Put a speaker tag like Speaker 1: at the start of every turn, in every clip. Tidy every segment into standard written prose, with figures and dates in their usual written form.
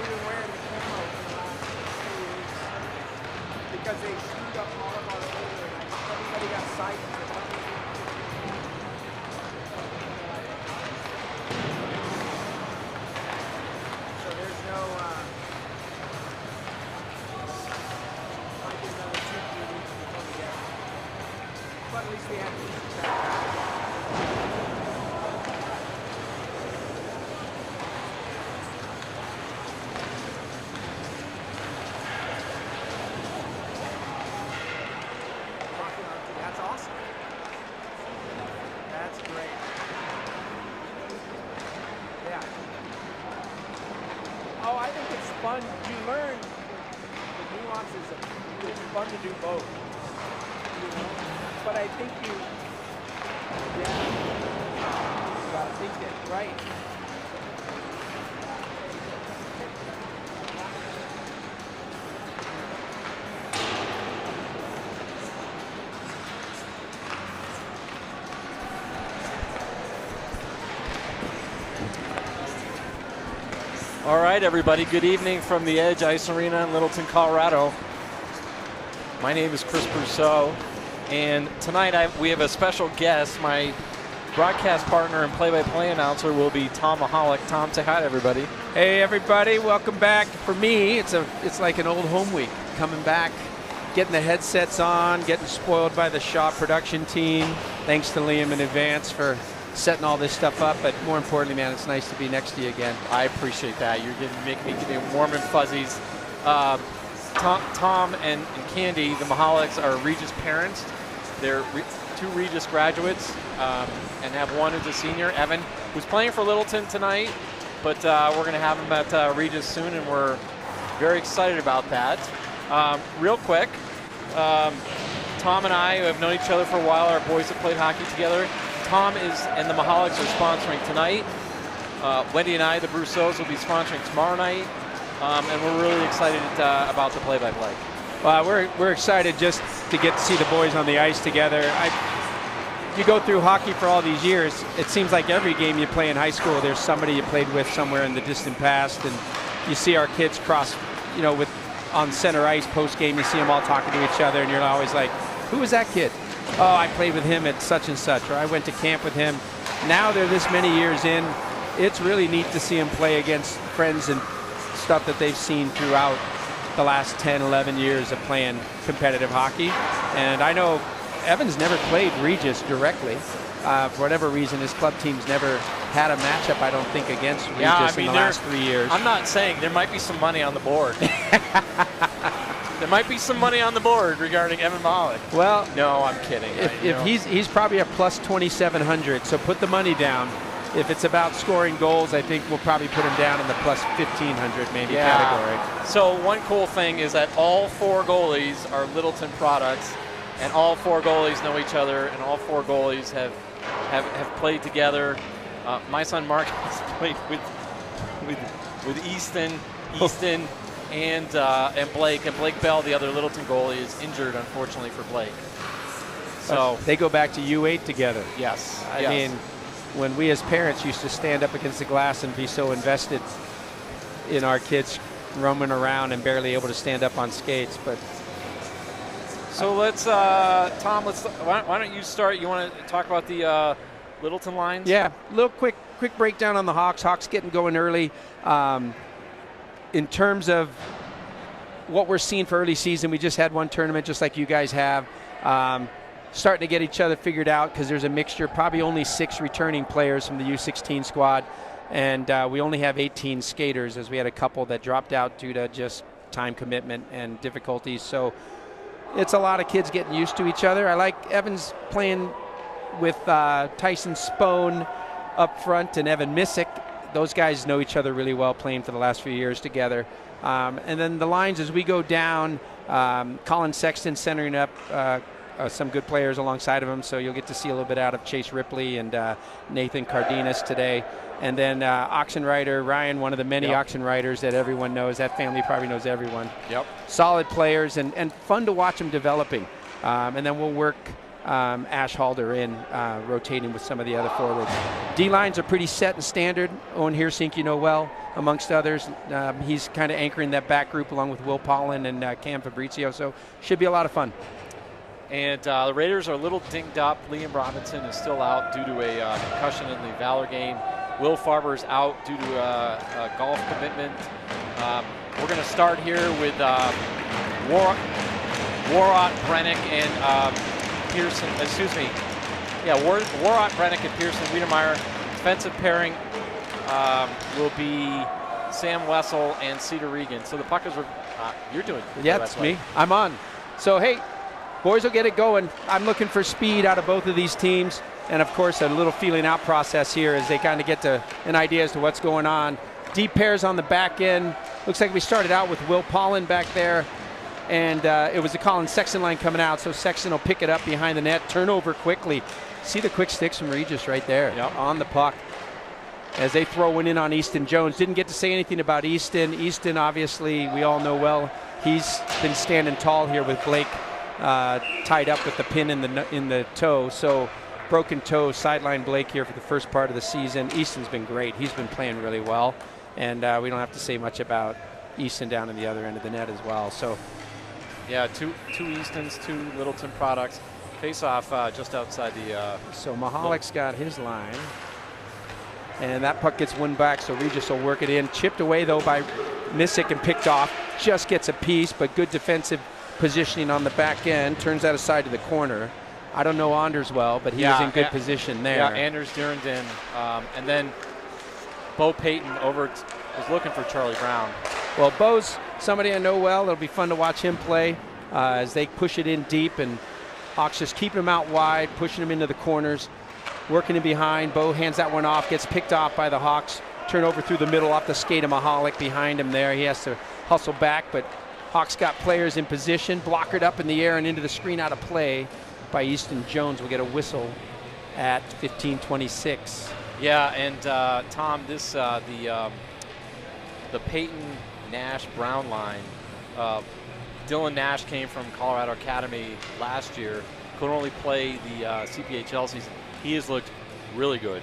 Speaker 1: been wearing the camo for the last 2 weeks because they screwed up all of our order. Everybody got siphoned. So there's no, might be another 2-3 weeks before we get it. But at least we have to track. That's awesome. That's great. Yeah. Oh, I think it's fun. You learn the nuances of it. It's fun to do both. You know? But I think you gotta think it right.
Speaker 2: All right, everybody. Good evening from the Edge Ice Arena in Littleton, Colorado. My name is Chris Brousseau, and tonight we have a special guest. My broadcast partner and play-by-play announcer will be Tom Mahalik. Tom, say hi to everybody.
Speaker 3: Hey, everybody. Welcome back. For me, it's like an old home week. Coming back, getting the headsets on, getting spoiled by the shop production team. Thanks to Liam in advance for setting all this stuff up, but more importantly, man, it's nice to be next to you again.
Speaker 2: I appreciate that. You're making me get warm and fuzzies. Tom and Candy, the Mahaliks, are Regis parents. They're two Regis graduates and have one who's a senior, Evan, who's playing for Littleton tonight, but we're going to have him at Regis soon, and we're very excited about that. Real quick, Tom and I have known each other for a while. Our boys have played hockey together. Tom and the Mahaliks are sponsoring tonight. Wendy and I, the Brousseaus, will be sponsoring tomorrow night. And we're really excited about the play-by-play.
Speaker 3: Well, we're excited just to get to see the boys on the ice together. You go through hockey for all these years, it seems like every game you play in high school, there's somebody you played with somewhere in the distant past, and you see our kids cross, on center ice post-game, you see them all talking to each other, and you're always like, who was that kid? Oh, I played with him at such and such, or I went to camp with him. Now they're this many years in. It's really neat to see them play against friends and stuff that they've seen throughout the last 10, 11 years of playing competitive hockey. And I know Evan's never played Regis directly. For whatever reason, his club team's never had a matchup, I don't think, against Regis in the last 3 years.
Speaker 2: I'm not saying there might be some money on the board. There might be some money on the board regarding Evan Mahalik.
Speaker 3: Well,
Speaker 2: no, I'm kidding.
Speaker 3: If he's probably a plus 2,700, so put the money down. If it's about scoring goals, I think we'll probably put him down in the plus 1,500 maybe category.
Speaker 2: So one cool thing is that all four goalies are Littleton products, and all four goalies know each other, and all four goalies have played together. My son Mark has played with Easton, and Blake. And Blake Bell, the other Littleton goalie, is injured, unfortunately, for Blake. So
Speaker 3: they go back to U8 together.
Speaker 2: Yes.
Speaker 3: I mean, when we as parents used to stand up against the glass and be so invested in our kids roaming around and barely able to stand up on skates, but.
Speaker 2: So let's, Tom. Why don't you start? You want to talk about the Littleton lines?
Speaker 3: Yeah, a little quick breakdown on the Hawks. Hawks getting going early. In terms of what we're seeing for early season, we just had one tournament just like you guys have. Starting to get each other figured out because there's a mixture, probably only 6 returning players from the U16 squad, and we only have 18 skaters as we had a couple that dropped out due to just time commitment and difficulties. So it's a lot of kids getting used to each other. I like Evans playing with Tyson Spohn up front and Evan Missick. Those guys know each other really well, playing for the last few years together. And then the lines as we go down, Colin Sexton centering up some good players alongside of him, so you'll get to see a little bit out of Chase Ripley and Nathan Cardenas today. And then Oxen Rider, Ryan, one of the many Oxen Riders that everyone knows. That family probably knows everyone.
Speaker 2: Yep.
Speaker 3: Solid players and fun to watch them developing. And then we'll work Ash Halder in, rotating with some of the other forwards. D-lines are pretty set and standard. Owen Heersink, you know well, amongst others. He's kind of anchoring that back group along with Will Pollan and Cam Fabrizio, so should be a lot of fun.
Speaker 2: And the Raiders are a little dinged up. Liam Robinson is still out due to a concussion in the Valor game. Will Farber is out due to a golf commitment. We're going to start here with Warot Brennick and Pearson, Warot Brennick and Pearson Wiedemeyer. Defensive pairing will be Sam Wessel and Cedar Regan. So the puck is, you're doing.
Speaker 3: Yeah, it's me. I'm on. So, hey, boys will get it going. I'm looking for speed out of both of these teams. And, of course, a little feeling out process here as they kind of get to an idea as to what's going on. Deep pairs on the back end. Looks like we started out with Will Pollan back there. And it was the Colin Sexton line coming out. So Sexton will pick it up behind the net. Turnover quickly. See the quick sticks from Regis right there on the puck. As they throw one in on Easton Jones. Didn't get to say anything about Easton. Easton, obviously, we all know well. He's been standing tall here with Blake tied up with the pin in the toe. So broken toe, sideline Blake here for the first part of the season. Easton's been great. He's been playing really well. And we don't have to say much about Easton down in the other end of the net as well. So,
Speaker 2: yeah, two Eastons, 2 Littleton products. Face off just outside the.
Speaker 3: So Mahalik's got his line. And that puck gets won back, so Regis will work it in. Chipped away, though, by Missick and picked off. Just gets a piece, but good defensive positioning on the back end. Turns that aside to the corner. I don't know Anders well, but he was in good position there.
Speaker 2: Yeah, Anders Durandin. And then Bo Payton was looking for Charlie Brown.
Speaker 3: Well, Bo's somebody I know well. It'll be fun to watch him play as they push it in deep, and Hawks just keeping him out wide, pushing him into the corners, working him behind. Bo hands that one off, gets picked off by the Hawks. Turn over through the middle off the skate of Mahalik behind him there. He has to hustle back, but Hawks got players in position, blockered up in the air and into the screen out of play by Easton Jones. Will get a whistle at 15:26.
Speaker 2: Yeah, and Tom, this the Peyton Nash Brown line. Dylan Nash came from Colorado Academy last year. Could only play the CPHL season. He has looked really good.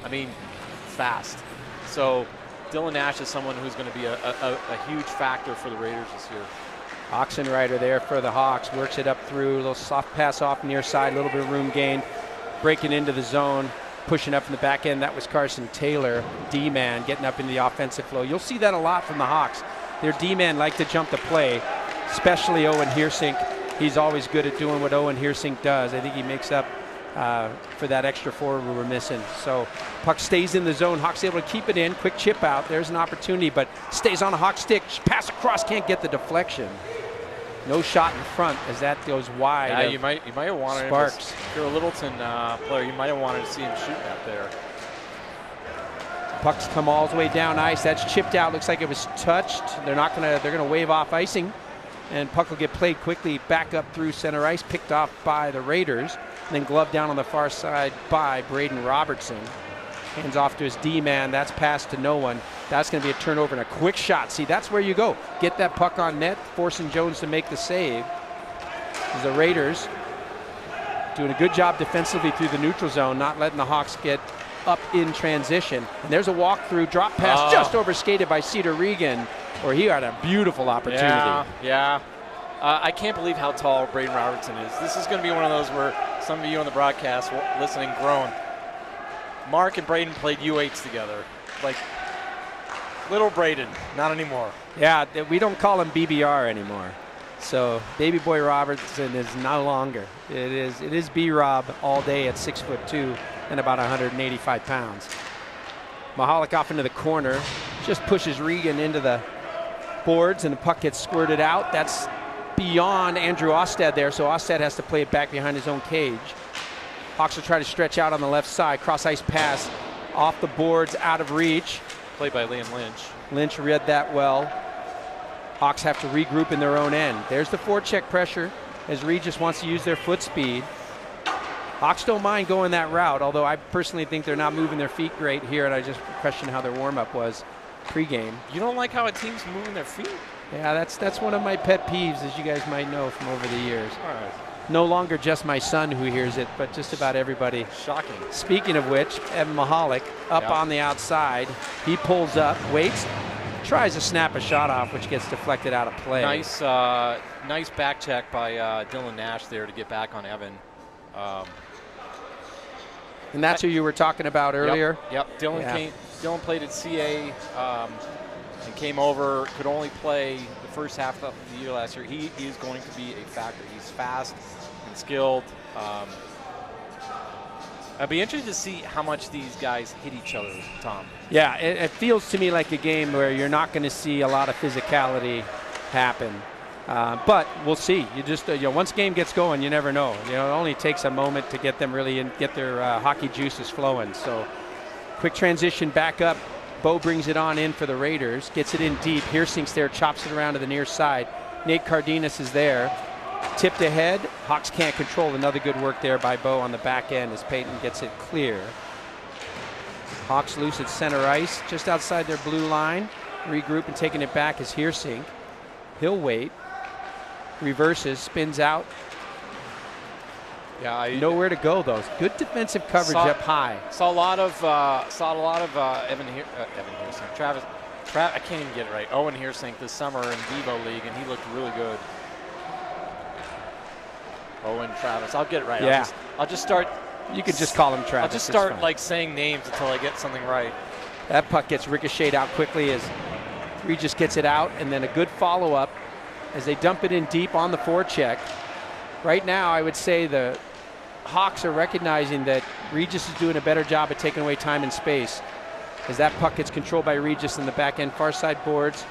Speaker 2: I mean, fast. So Dylan Nash is someone who's going to be a huge factor for the Raiders this year.
Speaker 3: Oxenrider there for the Hawks. Works it up through. A little soft pass off near side. A little bit of room gained. Breaking into the zone. Pushing up in the back end. That was Carson Taylor. D-man getting up in the offensive flow. You'll see that a lot from the Hawks. Their D-man like to jump the play. Especially Owen Heersink. He's always good at doing what Owen Heersink does. I think he makes up for that extra forward we were missing. So puck stays in the zone. Hawks able to keep it in. Quick chip out. There's an opportunity, but stays on a Hawk stick. Pass across, can't get the deflection. No shot in front as that goes wide.
Speaker 2: Yeah, you might have wanted
Speaker 3: Sparks.
Speaker 2: If you're a Littleton player, you might have wanted to see him shoot that there.
Speaker 3: Pucks come all the way down ice. That's chipped out. Looks like it was touched. They're gonna wave off icing, and puck will get played quickly back up through center ice, picked off by the Raiders. And then gloved down on the far side by Braden Robertson. Hands off to his D-man. That's passed to no one. That's going to be a turnover and a quick shot. See, that's where you go. Get that puck on net, forcing Jones to make the save. As the Raiders doing a good job defensively through the neutral zone, not letting the Hawks get up in transition. And there's a walk-through, drop pass just overskated by Cedar Regan, where he had a beautiful opportunity.
Speaker 2: Yeah. I can't believe how tall Braden Robertson is. This is going to be one of those where some of you on the broadcast listening groan. Mark and Braden played U8s together. Like, little Braden, not anymore.
Speaker 3: Yeah, we don't call him BBR anymore. So Baby Boy Robertson is no longer. It is B-Rob all day at 6'2" and about 185 pounds. Mahalik off into the corner, just pushes Regan into the boards, and the puck gets squirted out. That's beyond Andrew Ostad there, so Ostad has to play it back behind his own cage. Hawks will try to stretch out on the left side. Cross-ice pass off the boards, out of reach.
Speaker 2: Played by Liam Lynch.
Speaker 3: Lynch read that well. Hawks have to regroup in their own end. There's the forecheck pressure as Regis wants to use their foot speed. Hawks don't mind going that route, although I personally think they're not moving their feet great here, and I just question how their warm-up was pregame.
Speaker 2: You don't like how a team's moving their feet?
Speaker 3: Yeah, that's one of my pet peeves, as you guys might know from over the years.
Speaker 2: All right.
Speaker 3: No longer just my son who hears it, but just about everybody.
Speaker 2: Shocking.
Speaker 3: Speaking of which, Evan Mahalik up on the outside. He pulls up, waits, tries to snap a shot off, which gets deflected out of play.
Speaker 2: Nice, nice back check by Dylan Nash there to get back on Evan.
Speaker 3: And that's who you were talking about earlier?
Speaker 2: Yep. Dylan played at CA and came over, could only play the first half of the year last year. He is going to be a factor. He's fast and skilled. I'd be interested to see how much these guys hit each other, Tom.
Speaker 3: Yeah, it feels to me like a game where you're not going to see a lot of physicality happen. But we'll see. You just, once game gets going, you never know. It only takes a moment to get them really get their hockey juices flowing. So quick transition back up. Bo brings it on in for the Raiders, gets it in deep. Heersink's there, chops it around to the near side. Nate Cardenas is there. Tipped ahead. Hawks can't control. Another good work there by Bo on the back end as Peyton gets it clear. Hawks loose at center ice, just outside their blue line. Regroup and taking it back is Heersink. He'll wait. Reverses, spins out.
Speaker 2: Yeah,
Speaker 3: nowhere to go though. Good defensive coverage up high.
Speaker 2: Saw a lot of Evan Heersink. I can't even get it right. Owen Heersink this summer in Vivo League, and he looked really good. Owen Travis. I'll get it right.
Speaker 3: Yeah.
Speaker 2: I'll just start.
Speaker 3: You could just call him Travis.
Speaker 2: I'll just start like saying names until I get something right.
Speaker 3: That puck gets ricocheted out quickly as Regis gets it out, and then a good follow-up as they dump it in deep on the forecheck. Right now, I would say the Hawks are recognizing that Regis is doing a better job at taking away time and space as that puck gets controlled by Regis in the back end, far side boards.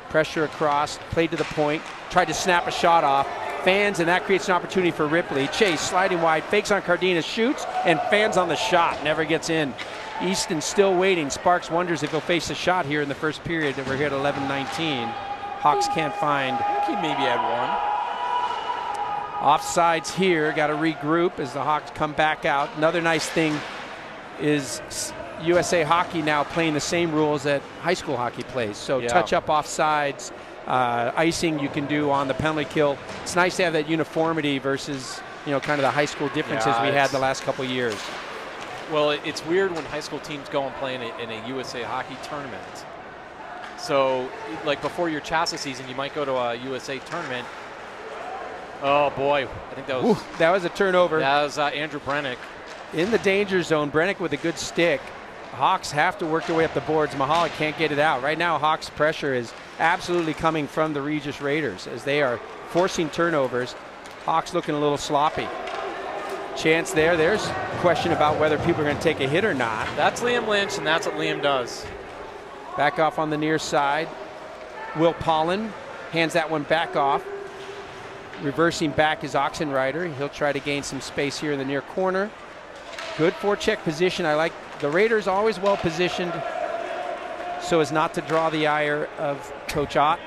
Speaker 3: Pressure across, played to the point, tried to snap a shot off, fans, and that creates an opportunity for Ripley. Chase sliding wide, fakes on Cardenas, shoots, and fans on the shot, never gets in. Easton still waiting. Sparks wonders if he'll face a shot here in the first period. We're here at 11:19. Hawks can't find.
Speaker 2: I think he maybe had one.
Speaker 3: Offsides here, got to regroup as the Hawks come back out. Another nice thing is USA Hockey now playing the same rules that high school hockey plays. So touch up offsides, icing you can do on the penalty kill. It's nice to have that uniformity versus kind of the high school differences we had the last couple years.
Speaker 2: Well, it's weird when high school teams go and play in a USA Hockey tournament. So, like before your CHSAA season, you might go to a USA tournament. Oh boy, I think that was
Speaker 3: a turnover.
Speaker 2: That was Andrew Brennick.
Speaker 3: In the danger zone, Brennick with a good stick. Hawks have to work their way up the boards. Mahalik can't get it out. Right now, Hawks' pressure is absolutely coming from the Regis Raiders as they are forcing turnovers. Hawks looking a little sloppy. Chance there. There's a question about whether people are going to take a hit or not.
Speaker 2: That's Liam Lynch, and that's what Liam does.
Speaker 3: Back off on the near side. Will Pollen hands that one back off. Reversing back is Oxenrider. He'll try to gain some space here in the near corner. Good forecheck position. I like the Raiders always well positioned so as not to draw the ire of Coach Ott.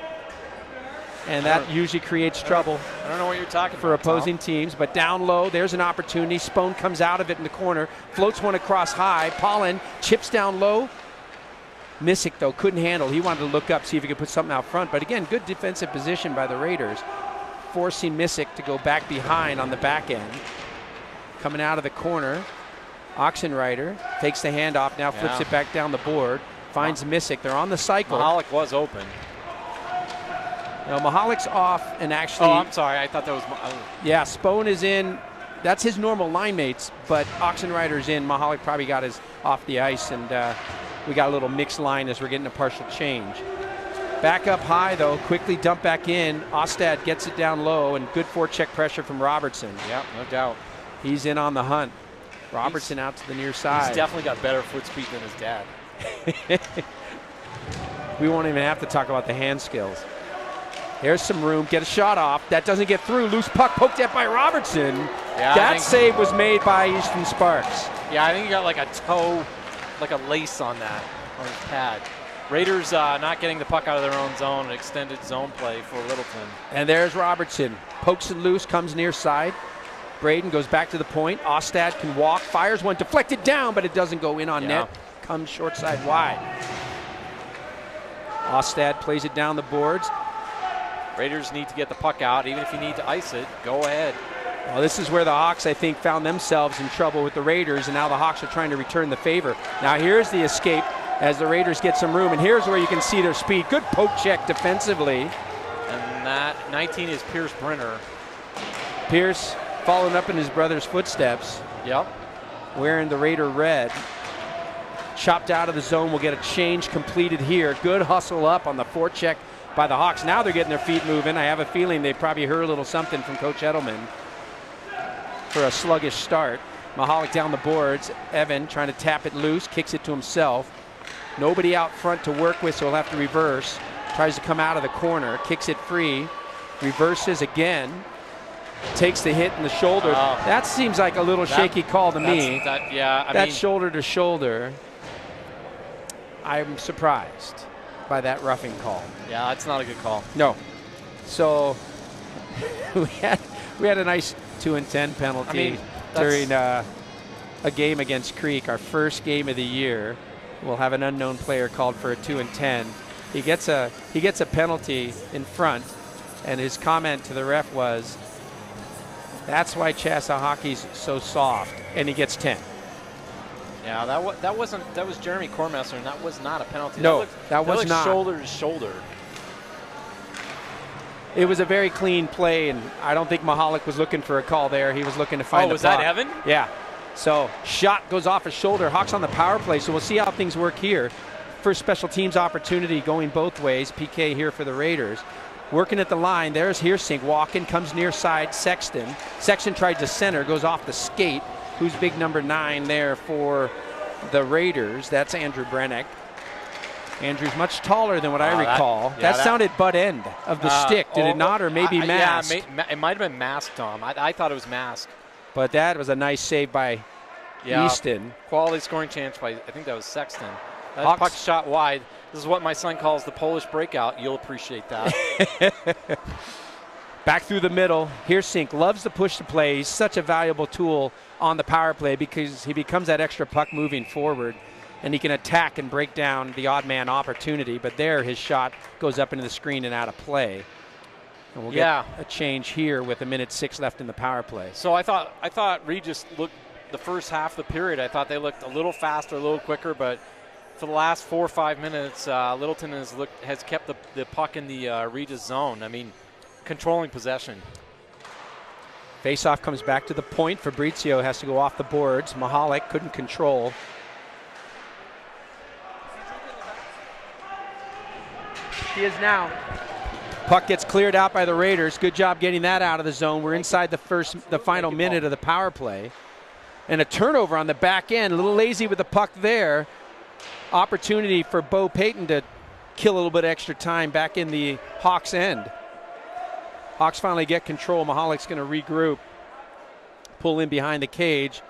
Speaker 3: And that usually creates trouble.
Speaker 2: I don't know what you're talking
Speaker 3: for
Speaker 2: about,
Speaker 3: opposing
Speaker 2: Tom.
Speaker 3: teams. But down low, there's an opportunity. Spone comes out of it in the corner, floats one across high. Pollen chips down low. Missick, though, couldn't handle. He wanted to look up, see if he could put something out front. But again, good defensive position by the Raiders, forcing Missick to go back behind on the back end. Coming out of the corner, Oxenrider takes the handoff, now flips it back down the board, finds Missick. They're on the cycle.
Speaker 2: Mahalik was open.
Speaker 3: No, Mahalik's off and actually...
Speaker 2: Oh, I'm sorry. I thought that was...
Speaker 3: Yeah, Spone is in. That's his normal line mates, but Oxenrider's in. Mahalik probably got his off the ice, and we got a little mixed line as we're getting a partial change. Back up high, though, quickly dump back in. Ostad gets it down low, and good forecheck pressure from Robertson.
Speaker 2: Yeah, no doubt.
Speaker 3: He's in on the hunt. Robertson out to the near side.
Speaker 2: He's definitely got better foot speed than his dad.
Speaker 3: We won't even have to talk about the hand skills. Here's some room, get a shot off. That doesn't get through. Loose puck poked at by Robertson.
Speaker 2: Yeah,
Speaker 3: that save was made by Easton Sparks.
Speaker 2: Yeah, I think he got like a toe, like a lace on that, on his pad. Raiders not getting the puck out of their own zone, extended zone play for Littleton.
Speaker 3: And there's Robertson. Pokes it loose, comes near side. Braden goes back to the point. Ostad can walk, fires one, deflected down, but it doesn't go in on net. Comes short side wide. Ostad plays it down the boards.
Speaker 2: Raiders need to get the puck out. Even if you need to ice it, go ahead.
Speaker 3: Well, this is where the Hawks, I think, found themselves in trouble with the Raiders, and now the Hawks are trying to return the favor. Now here's the escape as the Raiders get some room, and here's where you can see their speed. Good poke check defensively.
Speaker 2: And that 19 is Pierce Brenner.
Speaker 3: Pierce following up in his brother's footsteps.
Speaker 2: Yep.
Speaker 3: Wearing the Raider red. Chopped out of the zone. We'll get a change completed here. Good hustle up on the forecheck by the Hawks. Now they're getting their feet moving. I have a feeling they probably heard a little something from Coach Edelman for a sluggish start. Mahalik down the boards. Evan trying to tap it loose. Kicks it to himself. Nobody out front to work with, so he'll have to reverse. Tries to come out of the corner. Kicks it free. Reverses again. Takes the hit in the shoulder. That seems like a little shaky call to me.
Speaker 2: I mean,
Speaker 3: shoulder to shoulder. I'm surprised by that roughing call.
Speaker 2: Yeah, that's not a good call.
Speaker 3: No. So we had a nice 2-10 penalty during a game against Creek, our first game of the year. We'll have an unknown player called for a 2-10. He gets a penalty in front, and his comment to the ref was, "That's why Chassa hockey's so soft," and he gets 10.
Speaker 2: Yeah, that was Jeremy Cormesser, and that was not a penalty.
Speaker 3: No, that was not.
Speaker 2: Shoulder to shoulder.
Speaker 3: It was a very clean play, and I don't think Mahalik was looking for a call there. He was looking to find the puck.
Speaker 2: Was that Evan?
Speaker 3: Yeah. So shot goes off his shoulder. Hawks on the power play, so we'll see how things work here. First special teams opportunity going both ways. PK here for the Raiders. Working at the line, there's Heersink walking, comes near side Sexton. Sexton tried to center, goes off the skate. Who's big number 9 there for the Raiders? That's Andrew Brennick. Andrew's much taller than what I recall. That sounded butt end of the stick, did it not, or maybe masked?
Speaker 2: Yeah, it might have been masked, Tom. I thought it was masked.
Speaker 3: But that was a nice save by Easton.
Speaker 2: Quality scoring chance by, I think that was Sexton. That puck shot wide. This is what my son calls the Polish breakout. You'll appreciate that.
Speaker 3: Back through the middle. Heersink loves to push the play. He's such a valuable tool on the power play because he becomes that extra puck moving forward, and he can attack and break down the odd man opportunity. But there, his shot goes up into the screen and out of play. And we'll get a change here with 1:06 left in the power play.
Speaker 2: So I thought Regis looked the first half of the period. I thought they looked a little faster, a little quicker, but for the last 4 or 5 minutes, Littleton has kept the puck in the Regis zone. I mean, controlling possession.
Speaker 3: Faceoff comes back to the point. Fabrizio has to go off the boards. Mahalik couldn't control. He is now. Puck gets cleared out by the Raiders. Good job getting that out of the zone. We're inside the final minute of the power play. And a turnover on the back end. A little lazy with the puck there. Opportunity for Bo Payton to kill a little bit of extra time back in the Hawks end. Hawks finally get control. Mahalik's going to regroup, pull in behind the cage,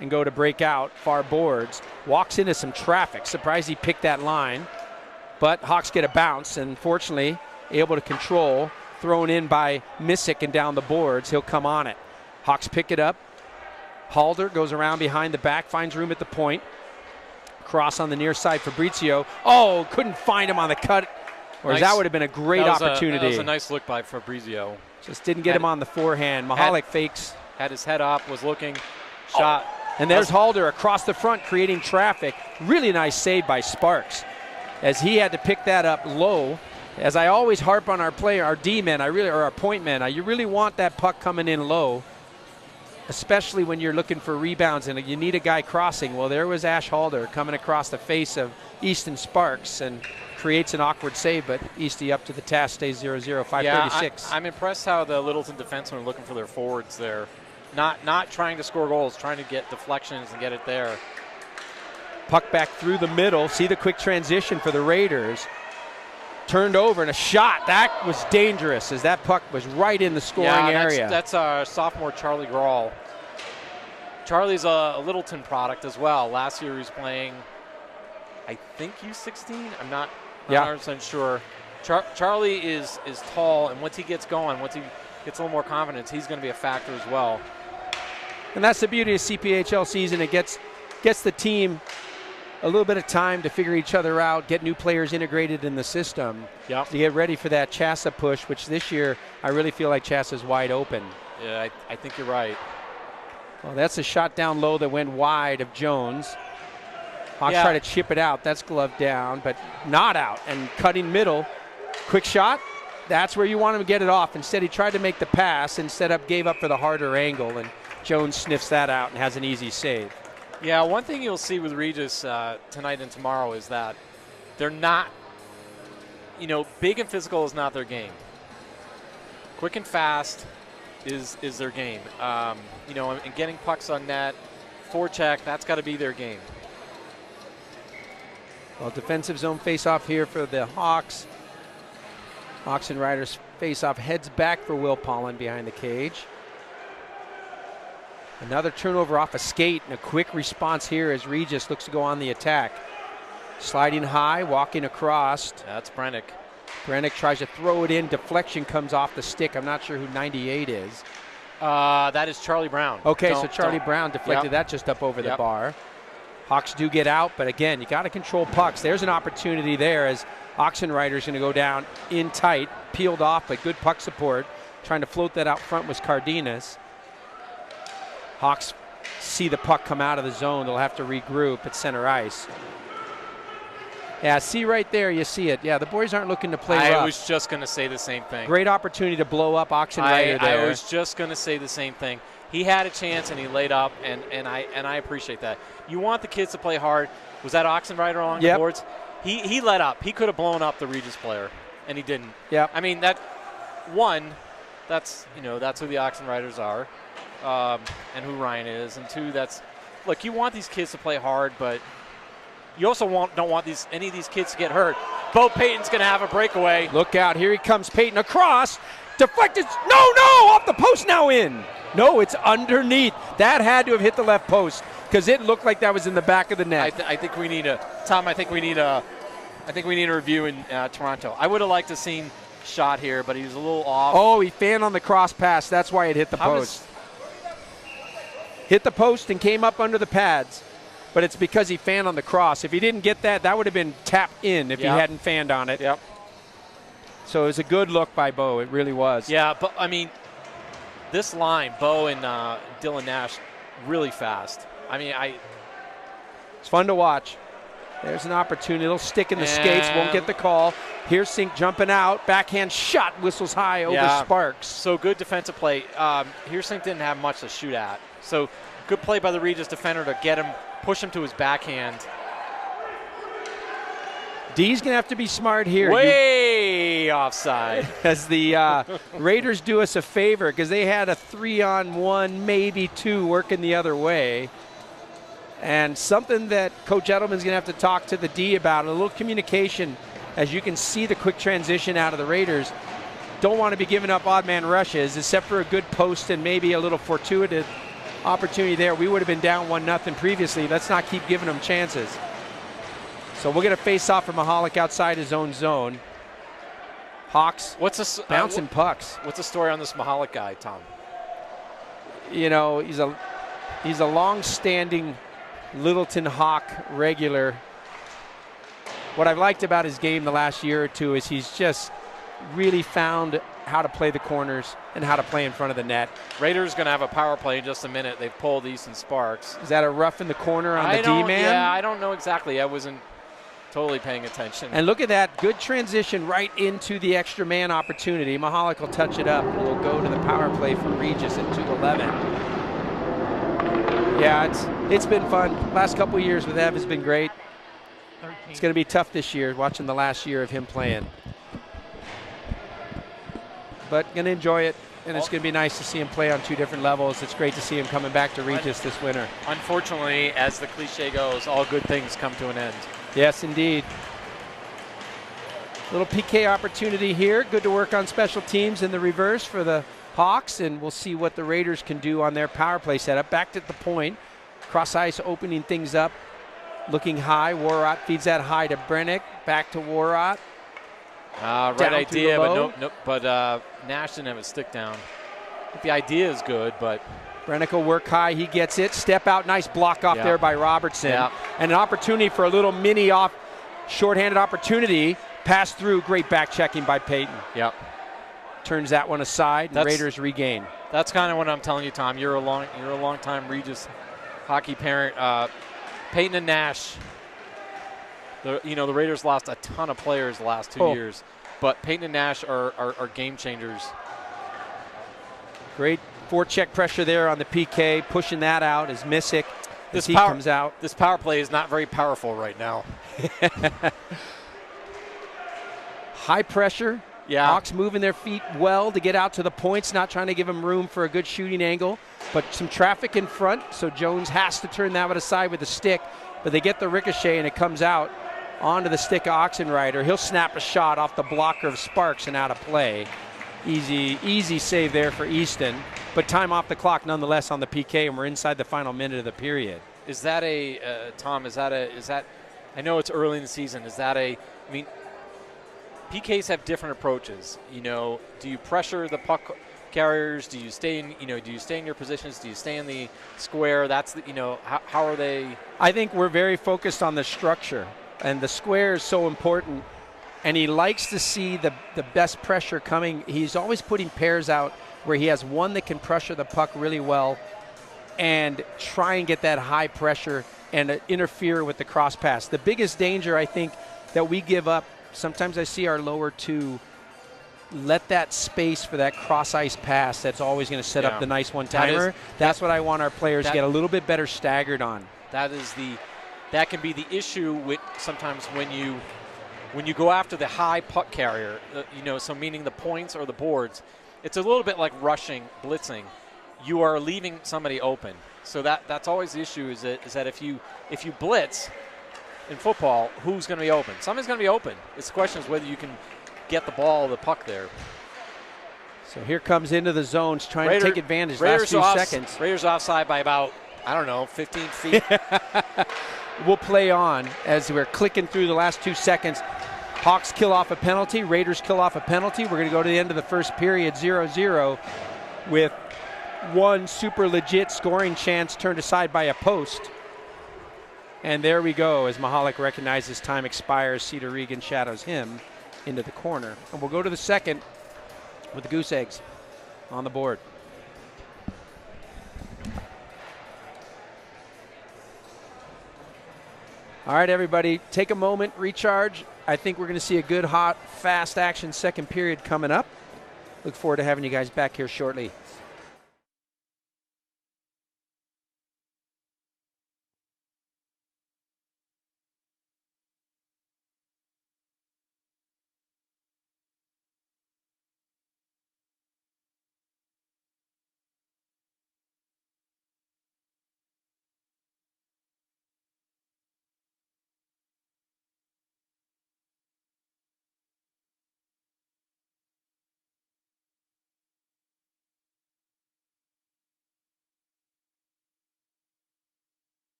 Speaker 3: and go to break out far boards. Walks into some traffic. Surprised he picked that line. But Hawks get a bounce, and fortunately able to control. Thrown in by Missick and down the boards. He'll come on it. Hawks pick it up. Halder goes around behind the back, finds room at the point. Cross on the near side, Fabrizio. Oh, couldn't find him on the cut. Or that would have been a great opportunity.
Speaker 2: That was a nice look by Fabrizio.
Speaker 3: Just didn't get him on the forehand. Mahalik fakes.
Speaker 2: Had his head up, was looking, shot.
Speaker 3: And there's Halder across the front creating traffic. Really nice save by Sparks, as he had to pick that up low. As I always harp on our player, our D-men, or our point men, you really want that puck coming in low, especially when you're looking for rebounds and you need a guy crossing. Well, there was Ash Halder coming across the face of Easton Sparks and creates an awkward save, but Eastie up to the task, stays 0-0, 5:36.
Speaker 2: I'm impressed how the Littleton defensemen are looking for their forwards there. Not trying to score goals, trying to get deflections and get it there.
Speaker 3: Puck back through the middle. See the quick transition for the Raiders. Turned over and a shot. That was dangerous as that puck was right in the scoring area.
Speaker 2: That's our sophomore Charlie Grawl. Charlie's a Littleton product as well. Last year he was playing, I think U16. I'm not 100% sure. Charlie is tall, and once he gets going, once he gets a little more confidence, he's going to be a factor as well.
Speaker 3: And that's the beauty of CPHL season. It gets the team a little bit of time to figure each other out, get new players integrated in the system to get ready for that Chassa push, which this year I really feel like Chassa's wide open.
Speaker 2: Yeah, I think you're right.
Speaker 3: Well, that's a shot down low that went wide of Jones. Hawks try to chip it out. That's gloved down, but not out. And cutting middle, quick shot. That's where you want him to get it off. Instead, he tried to make the pass and gave up for the harder angle, and Jones sniffs that out and has an easy save.
Speaker 2: Yeah, one thing you'll see with Regis tonight and tomorrow is that they're not, big and physical is not their game. Quick and fast is their game. And getting pucks on net, forecheck, that's got to be their game.
Speaker 3: Well, defensive zone face-off here for the Hawks. Hawks and Riders face-off, heads back for Will Pollen behind the cage. Another turnover off a skate and a quick response here as Regis looks to go on the attack. Sliding high, walking across.
Speaker 2: That's Brennick.
Speaker 3: Brennick tries to throw it in. Deflection comes off the stick. I'm not sure who 98 is.
Speaker 2: That is Charlie Brown.
Speaker 3: Okay, so Charlie Brown deflected that just up over the bar. Hawks do get out, but again, you got to control pucks. There's an opportunity there as Oxenrider's going to go down in tight, peeled off, but good puck support. Trying to float that out front was Cardenas. Hawks see the puck come out of the zone. They'll have to regroup at center ice. Yeah, see right there, you see it. Yeah, the boys aren't looking to play rough.
Speaker 2: I was just going to say the same thing.
Speaker 3: Great opportunity to blow up Oxenrider there.
Speaker 2: I was just going to say the same thing. He had a chance and he laid up, and I appreciate that. You want the kids to play hard. Was that Oxenrider along the boards? He let up. He could have blown up the Regis player, and he didn't.
Speaker 3: Yeah.
Speaker 2: I mean, that's who the Oxenriders are, and who Ryan is, and two, look, you want these kids to play hard, but you also don't want any of these kids to get hurt. Bo Payton's going to have a breakaway.
Speaker 3: Look out. Here he comes, Payton across. Deflected. No, off the post, now in. No, it's underneath. That had to have hit the left post because it looked like that was in the back of the net.
Speaker 2: I think we need a review in Toronto. I would have liked to seen shot here, but he was a little off.
Speaker 3: Oh, he fanned on the cross pass. That's why it hit the post. Hit the post and came up under the pads, but it's because he fanned on the cross. If he didn't get that, that would have been tapped in if he hadn't fanned on it.
Speaker 2: Yep.
Speaker 3: So it was a good look by Bo. It really was.
Speaker 2: Yeah, but I mean, this line, Bo and Dylan Nash, really fast. I mean,
Speaker 3: it's fun to watch. There's an opportunity. It'll stick in the skates. Won't get the call. Here's Sink jumping out. Backhand shot. Whistles high over Sparks.
Speaker 2: So good defensive play. Here Sink didn't have much to shoot at. So good play by the Regis defender to get him, push him to his backhand.
Speaker 3: D's going to have to be smart here.
Speaker 2: Way offside.
Speaker 3: As the Raiders do us a favor because they had a 3-on-1, maybe 2 working the other way. And something that Coach Edelman's going to have to talk to the D about, a little communication, as you can see the quick transition out of the Raiders. Don't want to be giving up odd man rushes, except for a good post and maybe a little fortuitous opportunity there. We would have been down 1-0 previously. Let's not keep giving them chances. So we'll get a face-off from Mahalik outside his own zone. Hawks bouncing pucks.
Speaker 2: What's the story on this Mahalik guy, Tom?
Speaker 3: You know, he's a long-standing Littleton Hawk regular. What I've liked about his game the last year or two is he's just really found how to play the corners and how to play in front of the net.
Speaker 2: Raiders going to have a power play in just a minute. They've pulled Easton Sparks.
Speaker 3: Is that a rough in the corner on the D-man?
Speaker 2: Yeah, I don't know exactly. I wasn't totally paying attention.
Speaker 3: And look at that. Good transition right into the extra man opportunity. Mahalik will touch it up. We'll go to the power play for Regis at 2:11. Yeah, it's been fun. Last couple of years with Ev has been great. It's going to be tough this year, watching the last year of him playing. But going to enjoy it, and it's going to be nice to see him play on 2 different levels. It's great to see him coming back to Regis this winter.
Speaker 2: Unfortunately, as the cliche goes, all good things come to an end.
Speaker 3: Yes, indeed. Little PK opportunity here. Good to work on special teams in the reverse for the Hawks, and we'll see what the Raiders can do on their power play setup. Back to the point. Cross ice opening things up. Looking high. Warrot feeds that high to Brennick. Back to Warrot.
Speaker 2: Right idea, but Nash didn't have a stick down. I think the idea is good, but
Speaker 3: Brennick will work high. He gets it. Step out. Nice block off there by Robertson. And an opportunity for a little mini off, shorthanded opportunity. Pass through, great back checking by Peyton.
Speaker 2: Yep.
Speaker 3: Turns that one aside, and Raiders regain.
Speaker 2: That's kind of what I'm telling you, Tom. You're a long time Regis hockey parent. Peyton and Nash. The Raiders lost a ton of players the last 2 years, but Peyton and Nash are game changers.
Speaker 3: Great forecheck pressure there on the PK, pushing that out as Missick. He comes out.
Speaker 2: This power play is not very powerful right now.
Speaker 3: High pressure.
Speaker 2: Yeah.
Speaker 3: Hawks moving their feet well to get out to the points, not trying to give them room for a good shooting angle, but some traffic in front, so Jones has to turn that one aside with a stick, but they get the ricochet and it comes out onto the stick of Oxenrider. He'll snap a shot off the blocker of Sparks and out of play. Easy save there for Easton, but time off the clock nonetheless on the PK, and we're inside the final minute of the period.
Speaker 2: Is that Tom, is that, I know it's early in the season, PKs have different approaches. Do you pressure the puck carriers? Do you stay in, do you stay in your positions? Do you stay in the square? That's how are they?
Speaker 3: I think we're very focused on the structure, and the square is so important. And he likes to see the best pressure coming. He's always putting pairs out where he has one that can pressure the puck really well and try and get that high pressure and interfere with the cross pass. The biggest danger, I think, that we give up, sometimes I see our lower two let that space for that cross ice pass that's always going to set up the nice one-timer. That's what I want our players to get a little bit better staggered on.
Speaker 2: That can be the issue with sometimes when you go after the high puck carrier, so meaning the points or the boards. It's a little bit like rushing, blitzing. You are leaving somebody open. So that's always the issue is that if you blitz in football, who's going to be open? Somebody's going to be open. It's the question is whether you can get the ball, the puck there.
Speaker 3: So here comes into the zones, trying to take advantage. Last 2 seconds.
Speaker 2: Raiders offside by about, 15 feet.
Speaker 3: We'll play on as we're clicking through the last 2 seconds. Hawks kill off a penalty. Raiders kill off a penalty. We're going to go to the end of the first period, 0-0, with one super legit scoring chance turned aside by a post. And there we go as Mahalik recognizes time expires. Cedar Regan shadows him into the corner. And we'll go to the second with the Goose Eggs on the board. All right, everybody, take a moment, recharge. I think we're going to see a good, hot, fast action second period coming up. Look forward to having you guys back here shortly.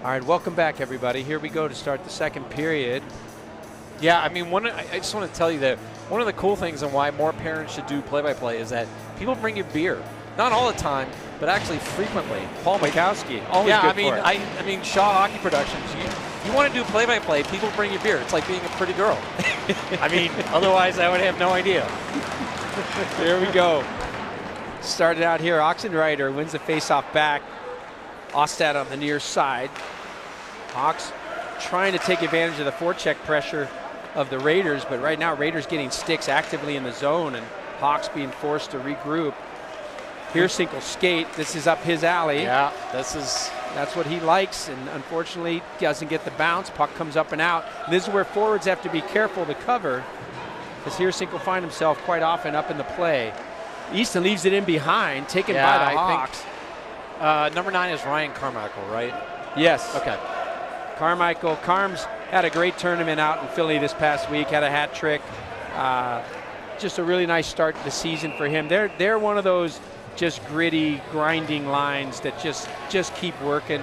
Speaker 3: All right, welcome back, everybody. Here we go to start the second period.
Speaker 2: Yeah, I mean, I just want to tell you that one of the cool things and why more parents should do play-by-play is that people bring you beer. Not all the time, but actually frequently.
Speaker 3: Paul Mikowski, always
Speaker 2: yeah,
Speaker 3: good for it.
Speaker 2: I mean, Shaw Hockey Productions. You want to do play-by-play? People bring you beer. It's like being a pretty girl. I mean, otherwise I would have no idea.
Speaker 3: There we go. Started out here. Oxenreiter wins the faceoff back. Ostad on the near side. Hawks trying to take advantage of the forecheck pressure of the Raiders, but right now Raiders getting sticks actively in the zone, and Hawks being forced to regroup. Piercink will skate. This is up his alley.
Speaker 2: Yeah,
Speaker 3: that's what he likes, and unfortunately doesn't get the bounce. Puck comes up and out. And this is where forwards have to be careful to cover, because Piercink will find himself quite often up in the play. Easton leaves it in behind, taken by the Hawks.
Speaker 2: Number 9 is Ryan Carmichael, right?
Speaker 3: Yes.
Speaker 2: Okay.
Speaker 3: Carms had a great tournament out in Philly this past week, had a hat trick. Just a really nice start to the season for him. They're one of those just gritty, grinding lines that just keep working.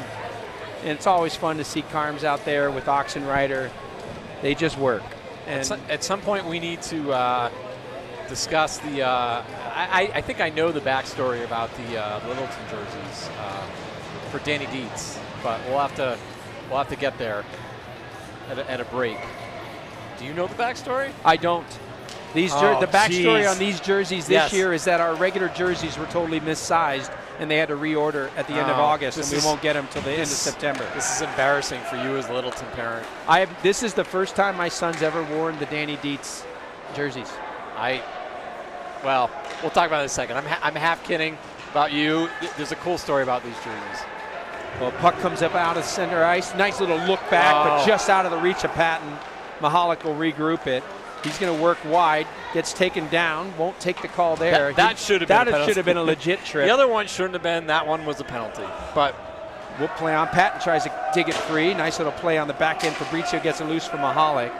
Speaker 3: And it's always fun to see Carms out there with Oxenreiter. They just work. And
Speaker 2: at some point we need to discuss the, I think I know the backstory about the Littleton jerseys for Danny Dietz, but we'll have to get there at a break. Do you know the backstory?
Speaker 3: I don't. The backstory on these jerseys this year is that our regular jerseys were totally missized, and they had to reorder at the end of August, and we won't get them till the end of September.
Speaker 2: This is embarrassing for you as a Littleton parent.
Speaker 3: This is the first time my son's ever worn the Danny Dietz jerseys.
Speaker 2: Well, we'll talk about it in a second. I'm half kidding about you. There's a cool story about these jerseys.
Speaker 3: Well, puck comes up out of center ice. Nice little look back, but just out of the reach of Patton. Mahalik will regroup it. He's going to work wide, gets taken down, won't take the call there.
Speaker 2: That should have been
Speaker 3: a legit trip.
Speaker 2: The other one shouldn't have been. That one was a penalty. But
Speaker 3: we'll play on. Patton tries to dig it free. Nice little play on the back end. Fabrizio gets it loose from Mahalik.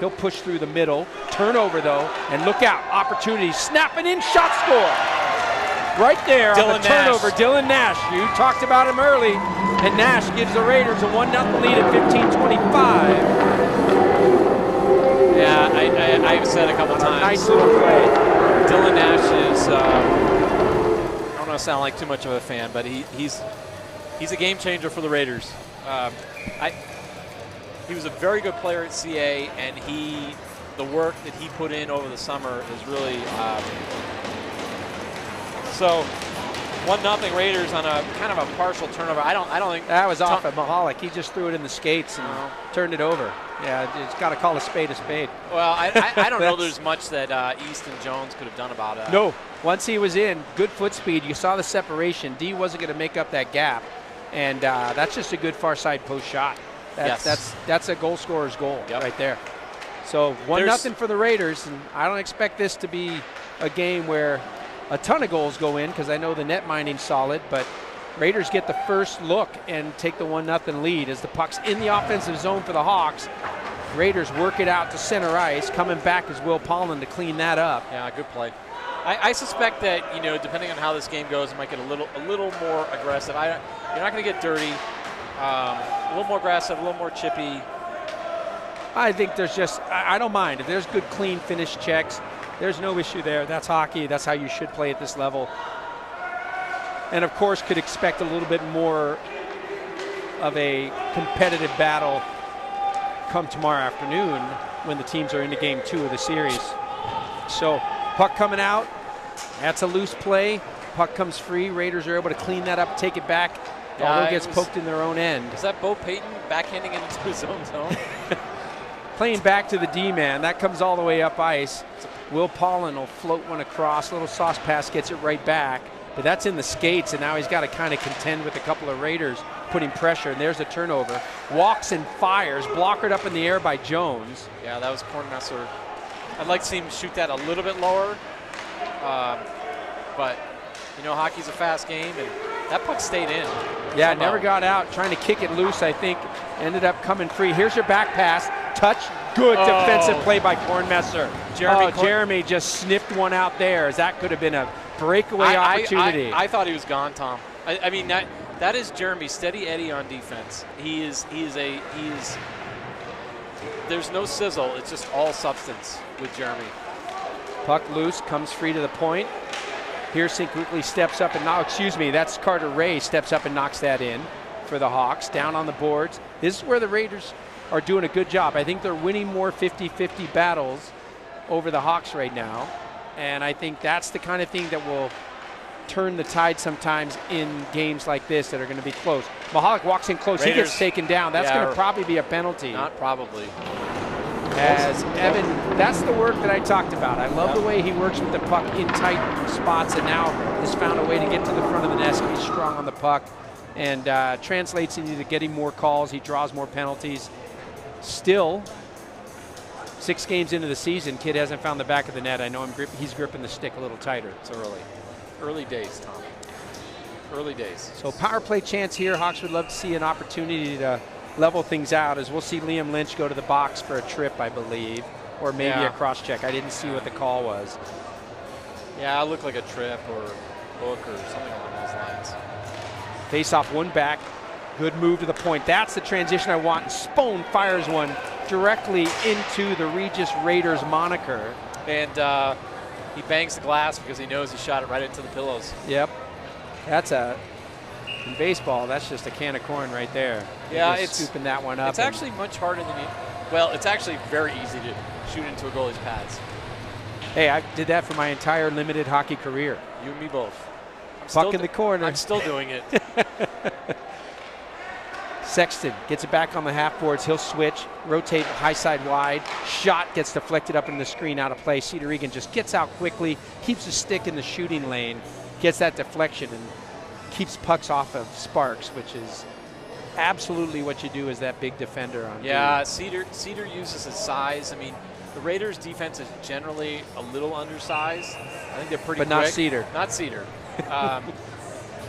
Speaker 3: He'll push through the middle. Turnover, though, and look out. Opportunity. Snapping in, shot score. Right there on the turnover, Dylan Nash. You talked about him early. And Nash gives the Raiders a 1-0 lead at 15:25.
Speaker 2: Yeah, I've said a couple times.
Speaker 3: Nice little play.
Speaker 2: Dylan Nash is, I don't want to sound like too much of a fan, but he's a game changer for the Raiders. He was a very good player at CA, and the work that he put in over the summer is really so 1-0 Raiders on a kind of a partial turnover. I don't think
Speaker 3: that was off of Mahalik. He just threw it in the skates and turned it over. Yeah, it's got to call a spade a spade.
Speaker 2: Well, I don't know there's much that Easton Jones could have done about it.
Speaker 3: No, once he was in, good foot speed. You saw the separation. D wasn't going to make up that gap, and that's just a good far side post shot. That's a goal scorer's goal right there. So 1-0 for the Raiders, and I don't expect this to be a game where a ton of goals go in, because I know the net minding's solid, but Raiders get the first look and take the 1-0 lead as the puck's in the offensive zone for the Hawks. Raiders work it out to center ice. Coming back is Will Pollan to clean that up.
Speaker 2: Yeah, good play. I suspect that, depending on how this game goes, it might get a little more aggressive. You're not going to get dirty. A little more aggressive, a little more chippy.
Speaker 3: I think I don't mind. If there's good, clean finish checks, there's no issue there. That's hockey. That's how you should play at this level. And, of course, could expect a little bit more of a competitive battle come tomorrow afternoon when the teams are into game 2 of the series. So, puck coming out. That's a loose play. Puck comes free. Raiders are able to clean that up, take it back. Although it gets poked in their own end.
Speaker 2: Is that Bo Payton backhanding it into his own zone?
Speaker 3: Playing back to the D-man. That comes all the way up ice. Will Pollan will float one across. Little sauce pass gets it right back. But that's in the skates, and now he's got to kind of contend with a couple of Raiders putting pressure. And there's a turnover. Walks and fires. Blockered up in the air by Jones.
Speaker 2: Yeah, that was Kornmesser. I'd like to see him shoot that a little bit lower. But, hockey's a fast game, and that puck stayed in.
Speaker 3: Yeah, it never got out. Trying to kick it loose, I think. Ended up coming free. Here's your back pass. Touch. Good defensive play by Kornmesser. Jeremy just sniffed one out there, as that could have been a breakaway opportunity.
Speaker 2: I thought he was gone, Tom. I mean, That is Jeremy, steady Eddie on defense. There's no sizzle, it's just all substance with Jeremy.
Speaker 3: Puck loose, comes free to the point. Pearson quickly steps up and that's Carter Ray steps up and knocks that in for the Hawks. Down on the boards. This is where the Raiders are doing a good job. I think they're winning more 50-50 battles over the Hawks right now. And I think that's the kind of thing that will turn the tide sometimes in games like this that are going to be close. Mahalik walks in close. Raiders, he gets taken down. That's going to probably be a penalty.
Speaker 2: Not probably.
Speaker 3: As Evan, that's the work that I talked about. I love the way he works with the puck in tight spots and now has found a way to get to the front of the net. He's strong on the puck and translates into getting more calls. He draws more penalties. Still, 6 games into the season, kid hasn't found the back of the net. I know he's gripping the stick a little tighter.
Speaker 2: It's early. Early days, Tom. Early days.
Speaker 3: So power play chance here. Hawks would love to see an opportunity to level things out, as we'll see Liam Lynch go to the box for a trip, I believe, or maybe a cross check. I didn't see what the call was.
Speaker 2: Yeah, it looked like a trip or hook or something along those lines.
Speaker 3: Face off, one back. Good move to the point. That's the transition I want. Spone fires one directly into the Regis Raiders moniker.
Speaker 2: And he bangs the glass because he knows he shot it right into the pillows.
Speaker 3: Yep. In baseball, that's just a can of corn right there.
Speaker 2: Yeah, it's
Speaker 3: scooping that one up.
Speaker 2: It's actually much harder than it's actually very easy to shoot into a goalie's pads.
Speaker 3: Hey, I did that for my entire limited hockey career.
Speaker 2: You and me both.
Speaker 3: Puck in the corner.
Speaker 2: I'm still doing it.
Speaker 3: Sexton gets it back on the half boards. He'll switch, rotate high side wide. Shot gets deflected up in the screen, out of play. Cedar Egan just gets out quickly, keeps the stick in the shooting lane, gets that deflection, and keeps pucks off of Sparks, which is absolutely what you do as that big defender on
Speaker 2: Cedar uses his size. I mean, the Raiders' defense is generally a little undersized. I think they're pretty quick.
Speaker 3: But not Cedar.
Speaker 2: Not Cedar.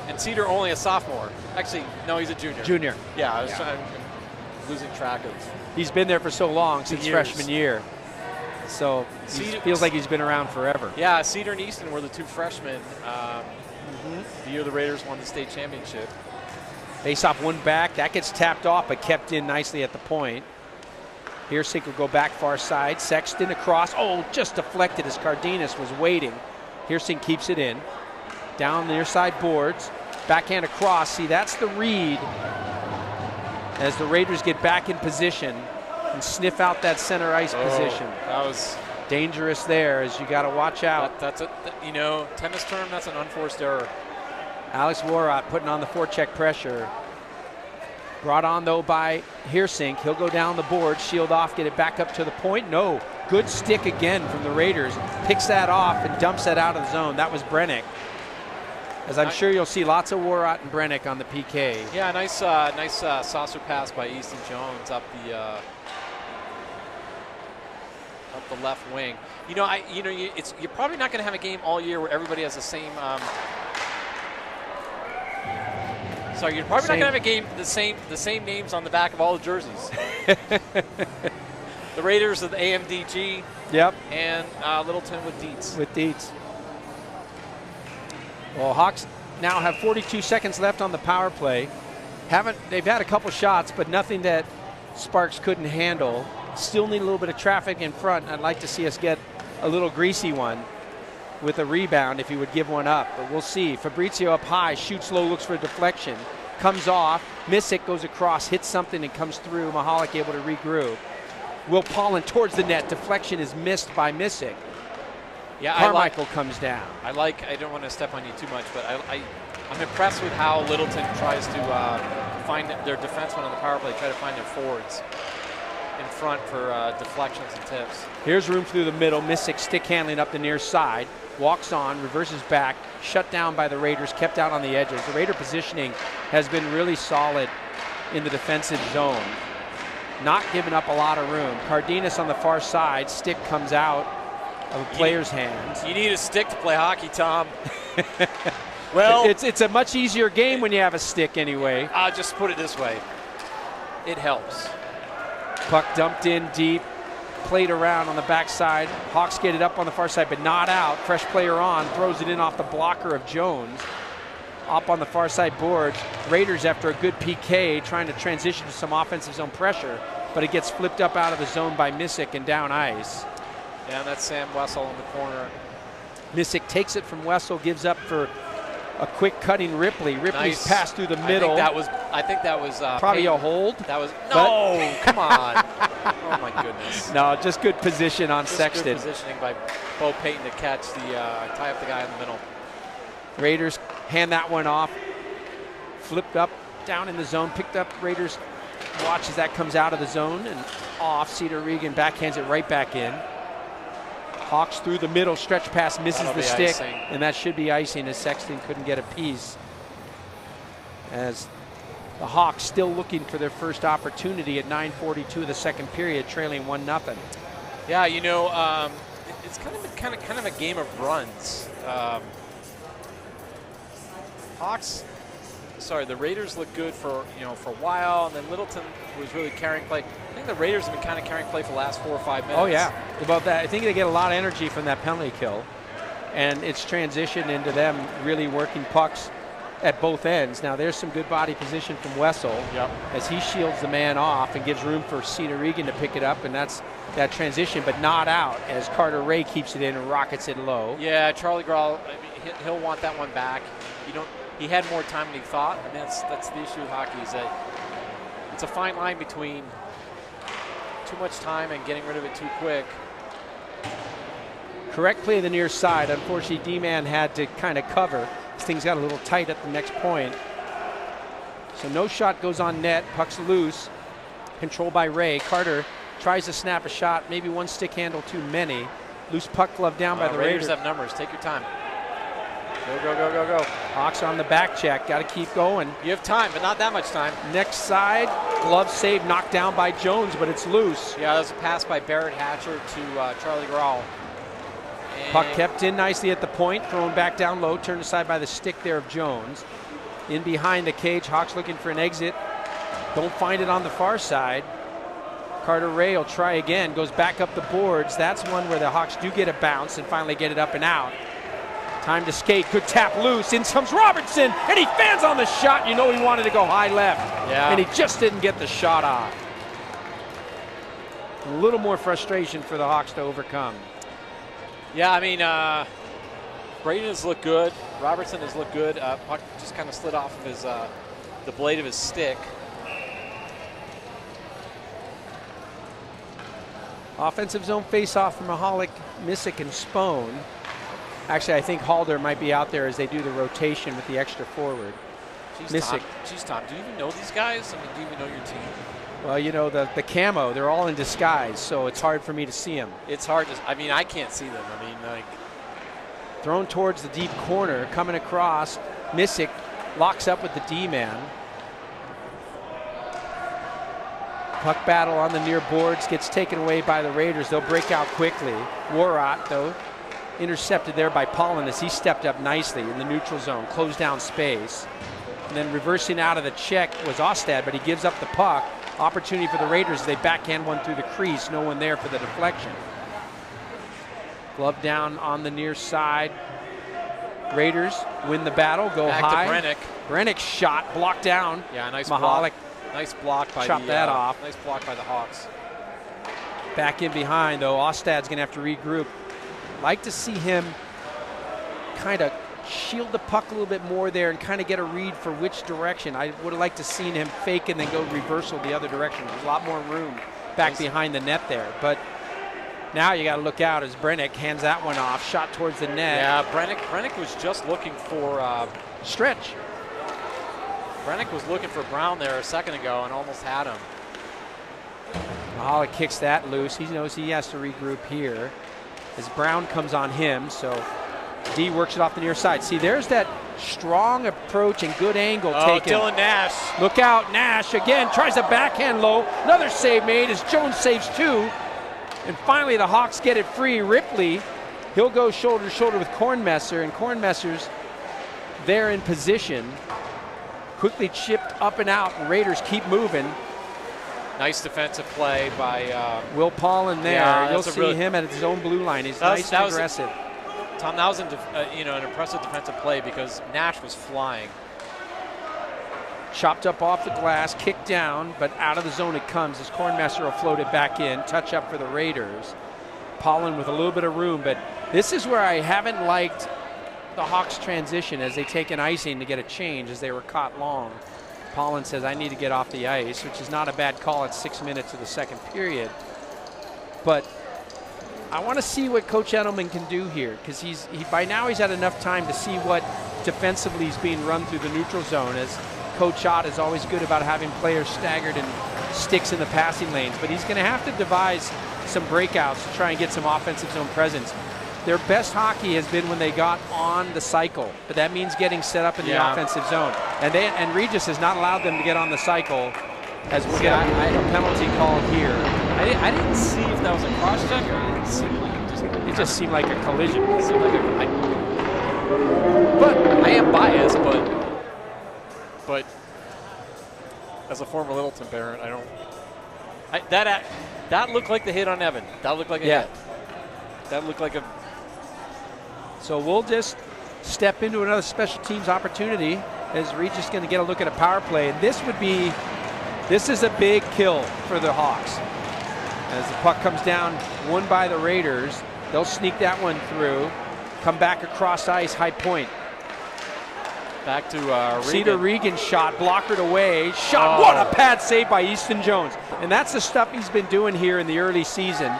Speaker 2: And Cedar only a sophomore. Actually, no, he's a junior.
Speaker 3: Junior.
Speaker 2: Yeah, I'm losing track of.
Speaker 3: He's been there for so long, since
Speaker 2: years.
Speaker 3: freshman year. So he feels like he's been around forever.
Speaker 2: Yeah, Cedar and Easton were the 2 freshmen the year the Raiders won the state championship.
Speaker 3: Face off, one back. That gets tapped off, but kept in nicely at the point. Hersink will go back far side. Sexton across. Oh, just deflected as Cardenas was waiting. Hersink keeps it in. Down the near side boards. Backhand across. See, that's the read as the Raiders get back in position and sniff out that center ice position.
Speaker 2: That was
Speaker 3: dangerous there, as you got to watch out.
Speaker 2: That's a, tennis term, that's an unforced error.
Speaker 3: Alex Warrott putting on the forecheck pressure. Brought on, though, by Hersink. He'll go down the board, shield off, get it back up to the point. No, good stick again from the Raiders. Picks that off and dumps that out of the zone. That was Brennick. As I'm sure you'll see lots of Warrott and Brennick on the PK.
Speaker 2: Yeah, nice saucer pass by Easton Jones up the left wing. You're probably not going to have a game all year where everybody has the same. Sorry, you're probably not going to have a game the same names on the back of all the jerseys. The Raiders with AMDG.
Speaker 3: Yep.
Speaker 2: And Littleton with Dietz.
Speaker 3: With Dietz. Well, Hawks now have 42 seconds left on the power play. They've had a couple shots, but nothing that Sparks couldn't handle. Still need a little bit of traffic in front. I'd like to see us get a little greasy one with a rebound if he would give one up, but we'll see. Fabrizio up high, shoots low, looks for a deflection, comes off. Missick goes across, hits something and comes through. Mahalik able to regroup. Will Paulin towards the net. Deflection is missed by Missick.
Speaker 2: Yeah,
Speaker 3: Carmichael comes down.
Speaker 2: I don't want to step on you too much, but I'm impressed with how Littleton tries to find their defensemen on the power play, try to find their forwards in front for deflections and tips.
Speaker 3: Here's room through the middle. Missick stick handling up the near side. Walks on, reverses back, shut down by the Raiders, kept out on the edges. The Raider positioning has been really solid in the defensive zone. Not giving up a lot of room. Cardenas on the far side. Stick comes out of a player's hands.
Speaker 2: You need a stick to play hockey, Tom. Well,
Speaker 3: it's a much easier game when you have a stick anyway.
Speaker 2: I'll just put it this way. It helps.
Speaker 3: Puck dumped in deep, played around on the backside. Hawks get it up on the far side, but not out. Fresh player on, throws it in off the blocker of Jones. up on the far side boards. Raiders, after a good PK, trying to transition to some offensive zone pressure, but it gets flipped up out of the zone by Missick and down ice.
Speaker 2: Yeah, and that's Sam Wessel in the corner.
Speaker 3: Missick takes it from Wessel, gives up for a quick cutting Ripley. Ripley's
Speaker 2: Nice.
Speaker 3: pass through the middle.
Speaker 2: I think that was
Speaker 3: probably
Speaker 2: Payton.
Speaker 3: a hold.
Speaker 2: That was no. Come on. Oh my goodness.
Speaker 3: No, just good position on
Speaker 2: Just
Speaker 3: Sexton.
Speaker 2: good positioning by Bo Payton to catch the tie up the guy in the middle.
Speaker 3: Raiders hand that one off. Flipped up, down in the zone, picked up. Raiders watch as that comes out of the zone and off. Cedar Regan backhands it right back in. Hawks through the middle, stretch pass, misses
Speaker 2: That'll
Speaker 3: the
Speaker 2: be
Speaker 3: stick,
Speaker 2: icing.
Speaker 3: and that should be icing as Sexton couldn't get a piece. As the Hawks still looking for their first opportunity at 9:42 of the second period, trailing 1-0.
Speaker 2: Yeah, you know, it's kind of a game of runs. The Raiders look good for a while, and then Littleton was really carrying play. I think the Raiders have been kind of carrying play for the last 4 or 5 minutes.
Speaker 3: Oh yeah, about that. I think they get a lot of energy from that penalty kill, and it's transitioned into them really working pucks at both ends. Now there's some good body position from Wessel as he shields the man off and gives room for Cedar Regan to pick it up, and that's that transition, but not out as Carter Ray keeps it in and rockets it low.
Speaker 2: Yeah, Charlie Grawl, I mean, he'll want that one back. He had more time than he thought, and that's the issue with hockey, is that it's a fine line between too much time and getting rid of it too quick.
Speaker 3: Correct play to the near side. Unfortunately, D-Man had to kind of cover. Things got a little tight at the next point. So no shot goes on net. Puck's loose. Controlled by Ray. Carter tries to snap a shot. Maybe one stick handle too many. Loose puck glove down by the Raiders.
Speaker 2: Have numbers. Take your time. Go, go, go, go, go.
Speaker 3: Hawks on the back check. Got to keep going.
Speaker 2: You have time, but not that much time.
Speaker 3: Next side. Glove save knocked down by Jones, but it's loose.
Speaker 2: Yeah, that was a pass by Barrett Hatcher to Charlie Grawl.
Speaker 3: Puck kept in nicely at the point. Thrown back down low. Turned aside by the stick there of Jones. In behind the cage. Hawks looking for an exit. Don't find it on the far side. Carter Ray will try again. Goes back up the boards. That's one where the Hawks do get a bounce and finally get it up and out. Time to skate, good tap loose, in comes Robertson, and he fans on the shot. You know he wanted to go high left, and he just didn't get the shot off. A little more frustration for the Hawks to overcome.
Speaker 2: Yeah, I mean, Braden has looked good. Robertson has looked good. Puck just kind of slid off of his the blade of his stick.
Speaker 3: Offensive zone face-off from Mahalik, Missick, and Spohn. Actually, I think Halder might be out there as they do the rotation with the extra forward.
Speaker 2: Jeez, Tom, do you even know these guys? I mean, do you even know your team?
Speaker 3: Well, you know, the camo, they're all in disguise, so it's hard for me to see them.
Speaker 2: It's hard to, I mean, I can't see them. I mean, like.
Speaker 3: Thrown towards the deep corner, coming across. Missick locks up with the D-man. Puck battle on the near boards gets taken away by the Raiders. They'll break out quickly. Warrot, though, intercepted there by Pollen as he stepped up nicely in the neutral zone, closed down space. And then reversing out of the check was Ostad, but he gives up the puck. Opportunity for the Raiders as they backhand one through the crease. No one there for the deflection. Glove down on the near side. Raiders win the battle, go
Speaker 2: back
Speaker 3: high.
Speaker 2: To Brennick.
Speaker 3: Brennick's shot blocked down.
Speaker 2: Yeah, nice
Speaker 3: Mahalik
Speaker 2: block. Nice block by
Speaker 3: chopped that off.
Speaker 2: Nice block by the Hawks.
Speaker 3: Back in behind, though. Ostad's going to have to regroup. Like to see him kind of shield the puck a little bit more there and kind of get a read for which direction. I would have liked to seen him fake and then go reversal the other direction. There's a lot more room back behind the net there. But now you got to look out as Brennick hands that one off. Shot towards the net.
Speaker 2: Yeah, Brennick was just looking for
Speaker 3: stretch.
Speaker 2: Brennick was looking for Brown there a second ago and almost had him.
Speaker 3: Mahalik kicks that loose. He knows he has to regroup here as Brown comes on him, so D works it off the near side. See, there's that strong approach and good angle taken.
Speaker 2: Dylan Nash.
Speaker 3: Look out, Nash again, tries a backhand low. Another save made as Jones saves two. And finally the Hawks get it free. Ripley, he'll go shoulder to shoulder with Kornmesser, and Kornmesser's there in position. Quickly chipped up and out, and Raiders keep moving.
Speaker 2: Nice defensive play by
Speaker 3: Will Pollen there.
Speaker 2: Yeah,
Speaker 3: you'll see him at his own blue line. He's nice and aggressive.
Speaker 2: Tom, that was an impressive defensive play because Nash was flying.
Speaker 3: Chopped up off the glass, kicked down, but out of the zone it comes as Kornmesser will float it back in. Touch up for the Raiders. Pollen with a little bit of room, but this is where I haven't liked the Hawks transition as they take an icing to get a change as they were caught long. Pollen says, I need to get off the ice, which is not a bad call at 6 minutes of the second period. But I want to see what Coach Edelman can do here, because by now he's had enough time to see what defensively is being run through the neutral zone, as Coach Ott is always good about having players staggered and sticks in the passing lanes. But he's going to have to devise some breakouts to try and get some offensive zone presence. Their best hockey has been when they got on the cycle, but that means getting set up in the offensive zone. And Regis has not allowed them to get on the cycle, as we'll get a penalty call here.
Speaker 2: I didn't see if that was a cross-check or it seemed like
Speaker 3: it just seemed like a collision.
Speaker 2: It seemed like but I am biased, but as a former Littleton parent, that looked like the hit on Evan. That looked like a hit. That looked like a.
Speaker 3: So we'll just step into another special teams opportunity as Regis going to get a look at a power play. And this is a big kill for the Hawks. As the puck comes down, won by the Raiders, they'll sneak that one through, come back across ice, high point.
Speaker 2: Back to Regan.
Speaker 3: Cedar Regan's shot, blockered away. Shot, what a pad save by Easton Jones. And that's the stuff he's been doing here in the early season,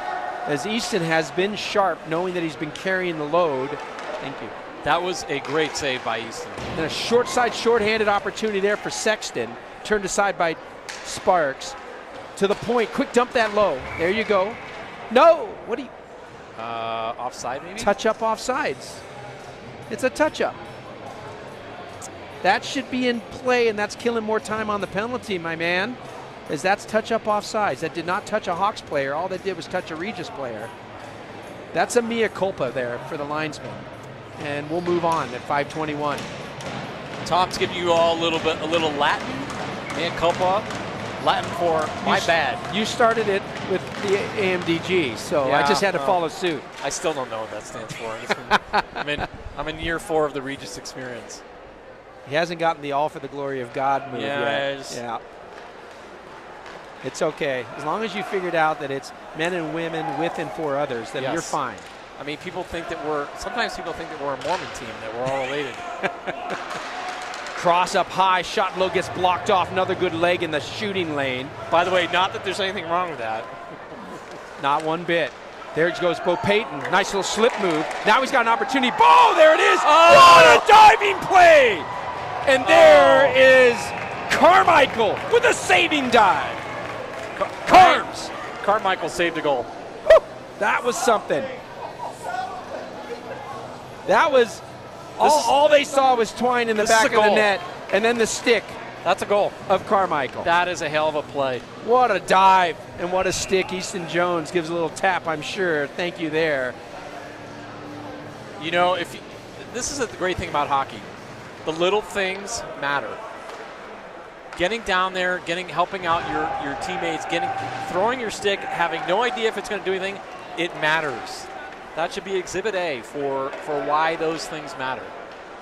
Speaker 3: as Easton has been sharp, knowing that he's been carrying the load. Thank you.
Speaker 2: That was a great save by Easton.
Speaker 3: And a short side, short-handed opportunity there for Sexton. Turned aside by Sparks. To the point, quick dump that low. There you go. No, what do you?
Speaker 2: Offside maybe?
Speaker 3: Touch up offsides. It's a touch up. That should be in play, and that's killing more time on the penalty, my man, as that's touch up offsides. That did not touch a Hawks player. All that did was touch a Regis player. That's a mea culpa there for the linesman. And we'll move on at 5:21.
Speaker 2: Tom's giving you all a little Latin. Mea culpa. Latin for my bad.
Speaker 3: You started it with the AMDG, so I just had to follow suit.
Speaker 2: I still don't know what that stands for. I'm in year 4 of the Regis experience.
Speaker 3: He hasn't gotten the all for the glory of God move yet. Yeah. It's okay. As long as you figured out that it's men and women with and for others, then you're fine.
Speaker 2: I mean, sometimes people think that we're a Mormon team, that we're all related.
Speaker 3: Cross up high, shot low, gets blocked off. Another good leg in the shooting lane.
Speaker 2: By the way, not that there's anything wrong with that.
Speaker 3: Not one bit. There goes Bo Payton. Nice little slip move. Now he's got an opportunity. Bo, there it is. What a diving play. And there is Carmichael with a saving dive.
Speaker 2: Carmichael saved a goal.
Speaker 3: Whew, that was something. That was all they saw was Twine in the back of the net, and then the stick.
Speaker 2: That's a goal
Speaker 3: of Carmichael.
Speaker 2: That is a hell of a play.
Speaker 3: What a dive and what a stick. Easton Jones gives a little tap, I'm sure. Thank you there.
Speaker 2: You know, this is the great thing about hockey. The little things matter. Getting down there, helping out your teammates, throwing your stick, having no idea if it's going to do anything, it matters. That should be Exhibit A for why those things matter.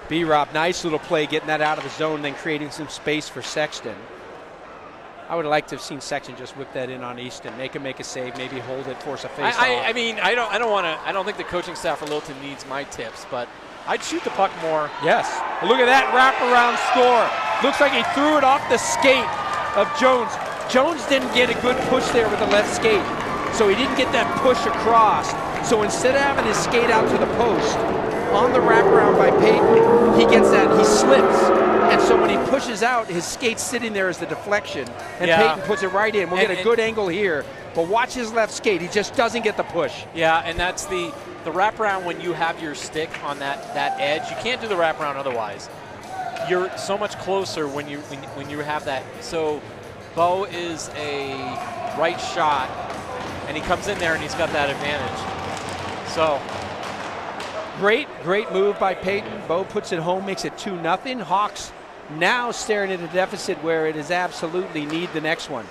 Speaker 3: B-Rob, nice little play, getting that out of the zone, then creating some space for Sexton. I would like to have seen Sexton just whip that in on Easton, make a save, maybe hold it, force a face-off.
Speaker 2: I mean, I don't think the coaching staff for Littleton needs my tips, but I'd shoot the puck more.
Speaker 3: Yes. Look at that wraparound score. Looks like he threw it off the skate of Jones. Jones didn't get a good push there with the left skate, so he didn't get that push across. So instead of having his skate out to the post, on the wraparound by Payton, he gets that, he slips. And so when he pushes out, his skate's sitting there as the deflection, and Payton puts it right in. We'll get a good angle here, but watch his left skate. He just doesn't get the push.
Speaker 2: Yeah, and that's the wraparound when you have your stick on that edge. You can't do the wraparound otherwise. You're so much closer when you have that. So Bo is a right shot, and he comes in there and he's got that advantage. So
Speaker 3: great move by Payton. Bo puts it home, makes it 2-0. Hawks now staring at a deficit where it is absolutely need the next one.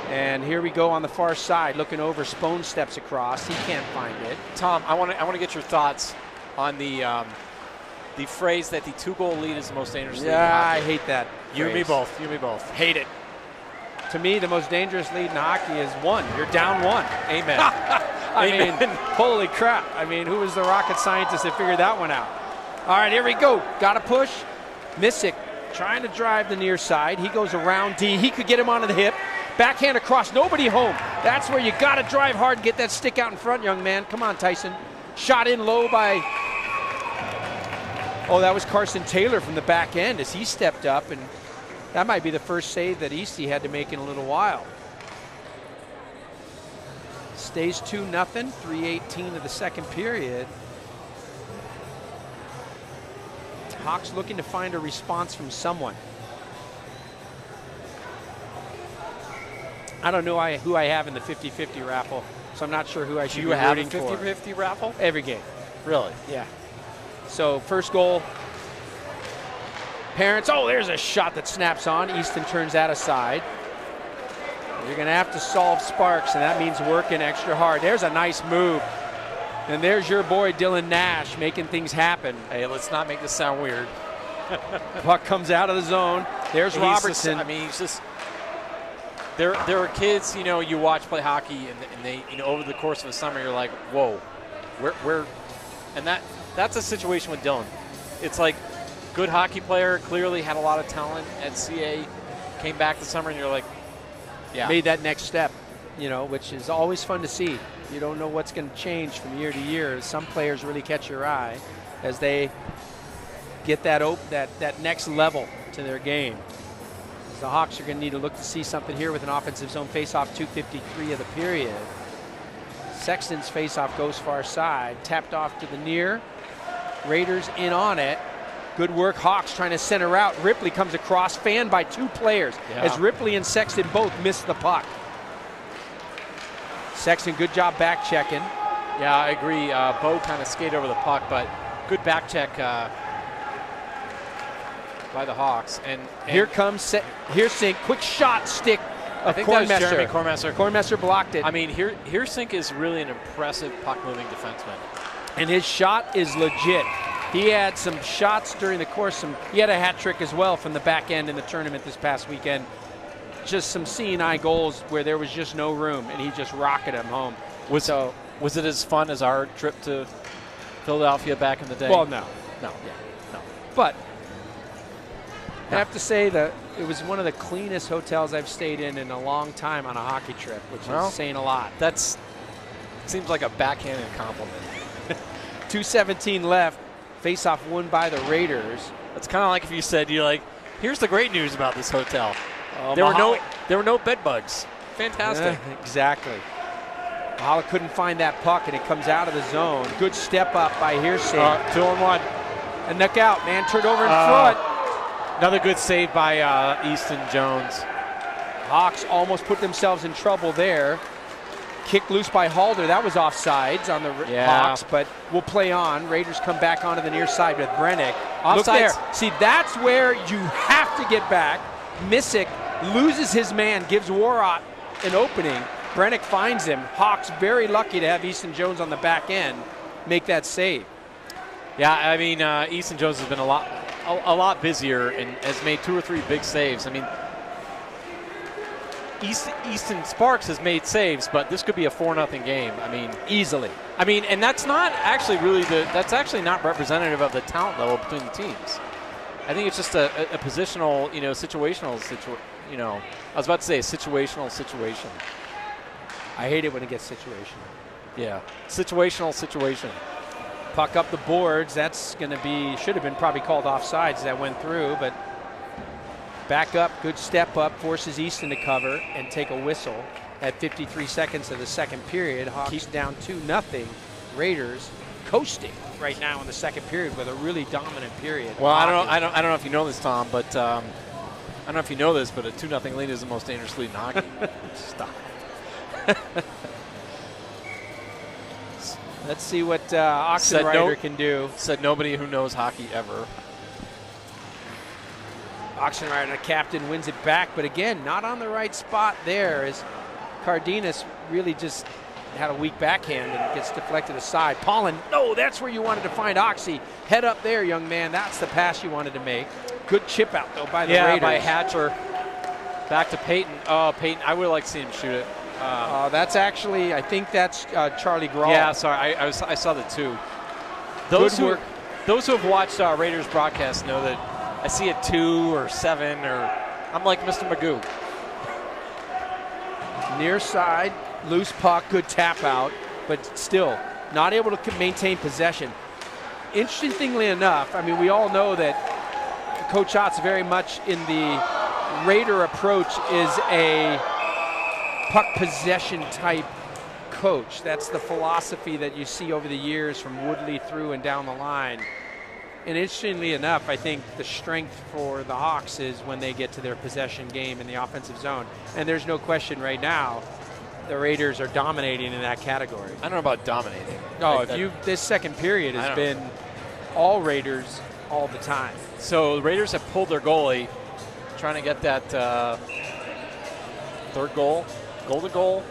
Speaker 3: And here we go on the far side, looking over. Spone steps across. He can't find it.
Speaker 2: Tom, I want to get your thoughts. on the phrase that the 2-goal lead is the most dangerous lead.
Speaker 3: Yeah, I hate that.
Speaker 2: You and me both. You and me both.
Speaker 3: Hate it. To me, the most dangerous lead in hockey is 1. You're down 1.
Speaker 2: Amen.
Speaker 3: I mean, holy crap. I mean, who was the rocket scientist that figured that one out? All right, here we go. Got to push. Missick trying to drive the near side. He goes around D. He could get him onto the hip. Backhand across. Nobody home. That's where you got to drive hard and get that stick out in front, young man. Come on, Tyson. Shot in low by... Oh, that was Carson Taylor from the back end as he stepped up, and that might be the first save that Eastie had to make in a little while. Stays 2-0, 3:18 of the second period. Hawks looking to find a response from someone. I don't know who I have in the 50-50 raffle, so I'm not sure who I should be rooting for.
Speaker 2: Do you have a 50-50 raffle?
Speaker 3: Every game.
Speaker 2: Really?
Speaker 3: Yeah. So first goal, Parents. Oh, there's a shot that snaps on. Easton turns that aside. You're going to have to solve sparks, and that means working extra hard. There's a nice move. And there's your boy Dylan Nash making things happen.
Speaker 2: Hey, let's not make this sound weird.
Speaker 3: Puck comes out of the zone. There's Robertson.
Speaker 2: He's just. There are kids, you watch play hockey, and they, over the course of the summer, you're like, whoa, where, and that's a situation with Dylan. It's like, good hockey player, clearly had a lot of talent at CA, came back this summer, and you're like, yeah.
Speaker 3: Made that next step, which is always fun to see. You don't know what's going to change from year to year. Some players really catch your eye as they get that next level to their game. The Hawks are going to need to look to see something here with an offensive zone faceoff, 2:53 of the period. Sexton's faceoff goes far side, tapped off to the near. Raiders in on it. Good work, Hawks trying to center out. Ripley comes across, fanned by two players as Ripley and Sexton both miss the puck. Sexton, good job back checking.
Speaker 2: Yeah, I agree. Bo kind of skated over the puck, but good back check by the Hawks. And
Speaker 3: here comes Heersink, quick shot stick of
Speaker 2: Kornmesser.
Speaker 3: Kornmesser blocked it.
Speaker 2: I mean, Heersink is really an impressive puck-moving defenseman.
Speaker 3: And his shot is legit. He had some shots during the course. He had a hat trick as well from the back end in the tournament this past weekend. Just some C&I goals where there was just no room, and he just rocketed them home.
Speaker 2: Was it as fun as our trip to Philadelphia back in the day?
Speaker 3: Well, no. But I have to say that it was one of the cleanest hotels I've stayed in a long time on a hockey trip, which is saying a lot.
Speaker 2: That seems like a backhanded compliment.
Speaker 3: 2:17 left. Face-off won by the Raiders.
Speaker 2: It's kind of like if you said, here's the great news about this hotel. There were no bed bugs. Fantastic.
Speaker 3: Exactly. Mahalik couldn't find that puck, and it comes out of the zone. Good step up by Heersink.
Speaker 2: 2-on-1.
Speaker 3: A knock out. Man turned over in front.
Speaker 2: Another good save by Easton Jones.
Speaker 3: Hawks almost put themselves in trouble there. Kicked loose by Halder. That was offsides on the Hawks, but we'll play on. Raiders come back onto the near side with Brennick. Look there. See, that's where you have to get back. Missick loses his man, gives Warrot an opening. Brennick finds him. Hawks very lucky to have Easton Jones on the back end make that save.
Speaker 2: Yeah, I mean, Easton Jones has been a lot busier and has made 2 or 3 big saves. I mean, Easton Sparks has made saves, but this could be a 4-0 game. I mean,
Speaker 3: easily.
Speaker 2: I mean, and that's not actually really that's actually not representative of the talent level between the teams. I think it's just a positional, situational I was about to say a situational situation.
Speaker 3: I hate it when it gets situational.
Speaker 2: Yeah, situational situation.
Speaker 3: Puck up the boards. That's going to should have been probably called offsides as that went through, but back up, good step up, forces Easton to cover and take a whistle at 53 seconds of the second period. Hawks down 2-0. Raiders coasting right now in the second period with a really dominant period.
Speaker 2: Well, I don't know if you know this, Tom, but I don't know if you know this, but a 2-0 lead is the most dangerous lead in hockey.
Speaker 3: Stop. Let's see what Oxenrider can do.
Speaker 2: Said nobody who knows hockey ever.
Speaker 3: Oxenrider, the captain, wins it back, but again, not on the right spot there as Cardenas really just had a weak backhand and gets deflected aside. Pollen, no, that's where you wanted to find Oxy. Head up there, young man. That's the pass you wanted to make. Good chip out, though, by the Raiders.
Speaker 2: Yeah, by Hatcher. Back to Peyton. Oh, Peyton, I would like to see him shoot it.
Speaker 3: That's actually, I think that's Charlie Grawl.
Speaker 2: Yeah, sorry, I saw the two.
Speaker 3: Good work.
Speaker 2: Those who have watched Raiders broadcast know that I see a 2 or 7, or I'm like Mr. Magoo.
Speaker 3: Near side, loose puck, good tap out, but still not able to maintain possession. Interestingly enough, I mean, we all know that Coach Ott's very much in the Raider approach is a puck possession type coach. That's the philosophy that you see over the years from Woodley through and down the line. And interestingly enough, I think the strength for the Hawks is when they get to their possession game in the offensive zone. And there's no question right now, the Raiders are dominating in that category.
Speaker 2: I don't know about dominating.
Speaker 3: No, this second period has been all Raiders all the time.
Speaker 2: So the Raiders have pulled their goalie, trying to get that third goal, goal to goal,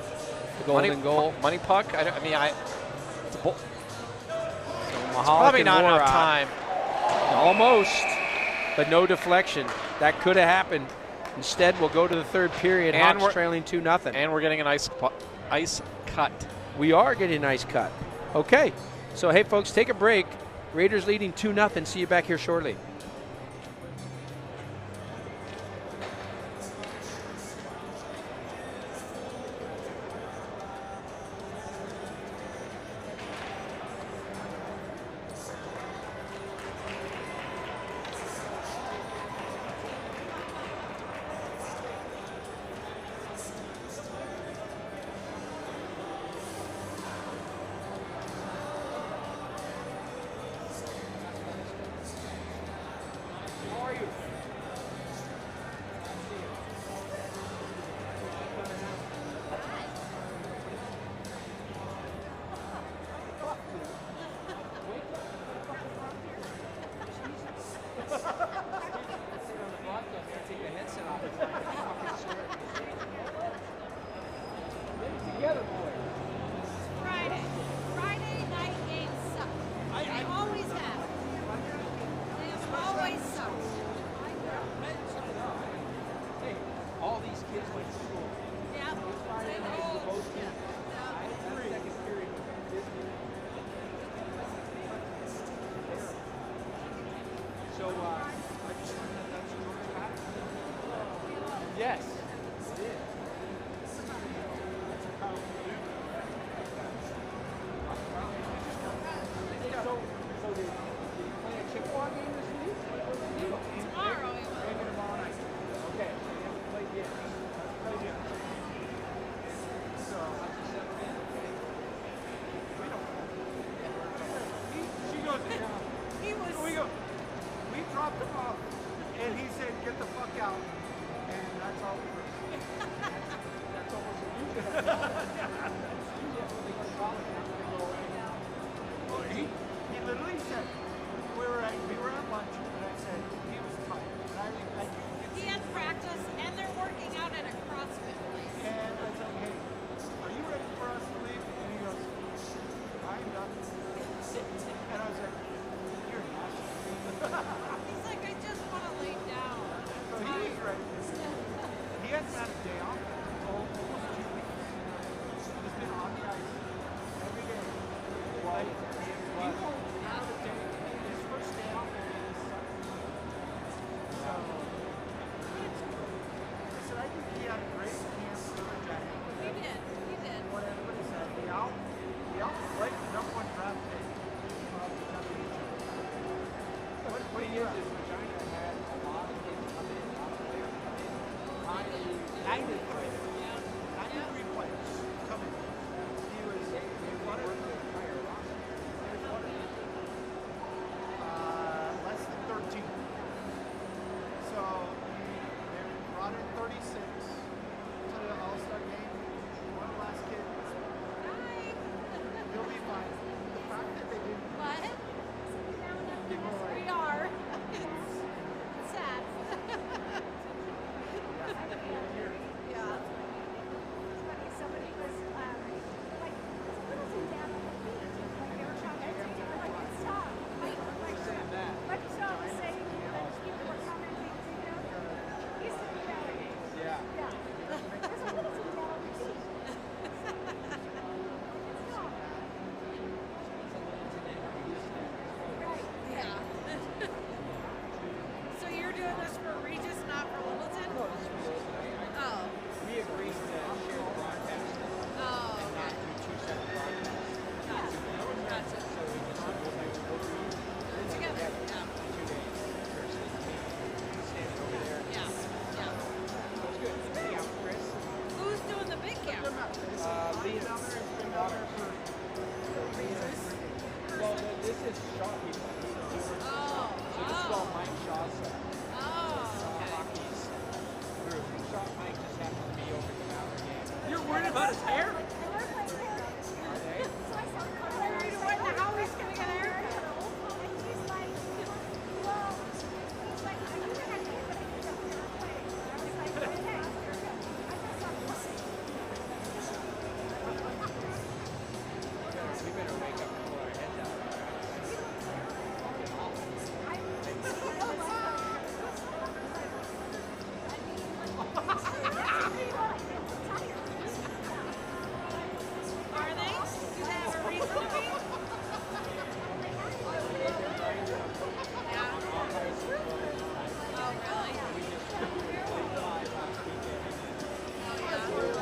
Speaker 3: the golden goal,
Speaker 2: money puck. It's
Speaker 3: probably
Speaker 2: not enough time.
Speaker 3: Almost, but no deflection. That could have happened. Instead, we'll go to the third period.
Speaker 2: And
Speaker 3: Hawks trailing 2-0.
Speaker 2: And we're getting an ice cut.
Speaker 3: We are getting an ice cut. Okay. So, hey, folks, take a break. Raiders leading 2-0. See you back here shortly.
Speaker 4: Friday night games suck. They always have. They always suck.
Speaker 3: Hey, all these kids went to school.
Speaker 4: Yeah.
Speaker 3: Friday night for both teams. Second period. So, I just learned that that's George Patton. Yes. It is. So did you play a Chippewa game this week?
Speaker 4: Tomorrow we will.
Speaker 3: Maybe tomorrow night. Okay, so you haven't played yet. Play yet. So, how's your seventh been? We don't know.
Speaker 5: She goes,
Speaker 4: He was.
Speaker 5: we dropped him off, and he said, get the fuck out. And that's all we were.
Speaker 3: That's almost unusual.
Speaker 5: Well, he literally said, we were at lunch, and I said, he was tired. And
Speaker 4: He had practice, and they're working out at a CrossFit place.
Speaker 5: and I said, hey, are you ready for us to leave? And he goes, I'm done. And I was like, you're not.
Speaker 4: He's like, I just want to lay down.
Speaker 5: So he was ready. He hasn't had a day off in almost 2 weeks. He's been on the ice every day. Like, he won't have a day. His first day off will be this Sunday. So, but it's good. I said, I think he had a great camp for the Jacket.
Speaker 4: He did. He did.
Speaker 5: What everybody said, he outplayed the number 1 draft pick of the championship. What year is this?
Speaker 3: Regina had a lot of kids come in, a lot of players come in.
Speaker 5: 93 players coming. He was less than 13. So they brought in 36 to the All-Star game. One of the last kids. He'll be fine. The fact that they didn't.
Speaker 4: What?
Speaker 5: They were
Speaker 4: We are.
Speaker 5: about his hair?
Speaker 4: When the Howie's gonna get a haircut.
Speaker 1: We better wake up and pull our heads out.
Speaker 4: Are they? Do they have a reason to be? Yeah. Oh, really?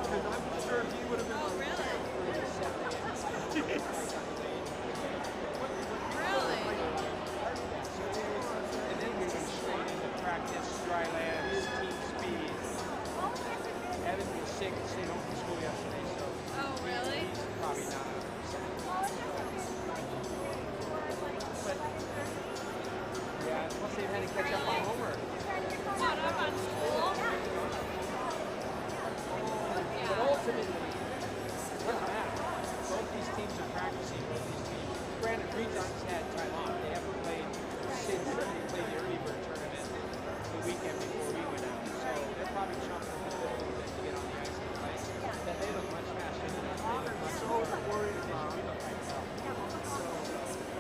Speaker 5: Because I'm sure he would have been.
Speaker 4: Oh, really? Really?
Speaker 1: And then we went straight into practice, dry lands, team speed. Evan was sick and stayed home from school yesterday, so
Speaker 4: Oh, really?
Speaker 1: he's probably not 100%. But yeah, plus they've had to catch up on homework.
Speaker 4: Caught up on school?
Speaker 1: But ultimately, it doesn't matter. Both these teams are practicing. Both these teams. Granted, Regions had time off. They haven't played since they played the early bird tournament the weekend before we went out. So they're probably chomping a little bit to get on the ice and play. But they look much faster than us. They look much
Speaker 5: So worried about.
Speaker 1: we look like hell.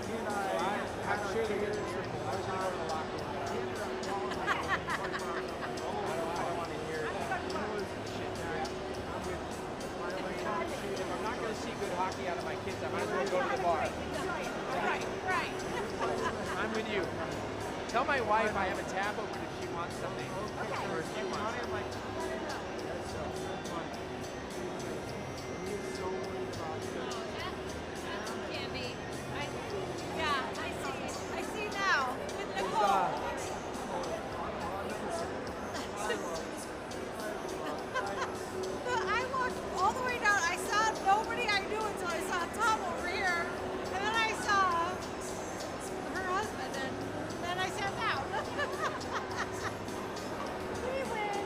Speaker 5: He and
Speaker 1: So I'm sure they're going to hear it. I was going to go to the locker room. I don't want to hear that. Shit, I'm with shoot, if I'm not going to see good hockey out of my kids, I might as well go to the bar.
Speaker 4: Right, right.
Speaker 1: I'm with you. Tell my wife I have a tab open if she wants something. Or if you want something.
Speaker 4: Can be. Yeah, I see now with Nicole. I walked all the way down. I saw nobody I knew until I saw Tom over here, and then I saw her husband, and then I sat down. We win.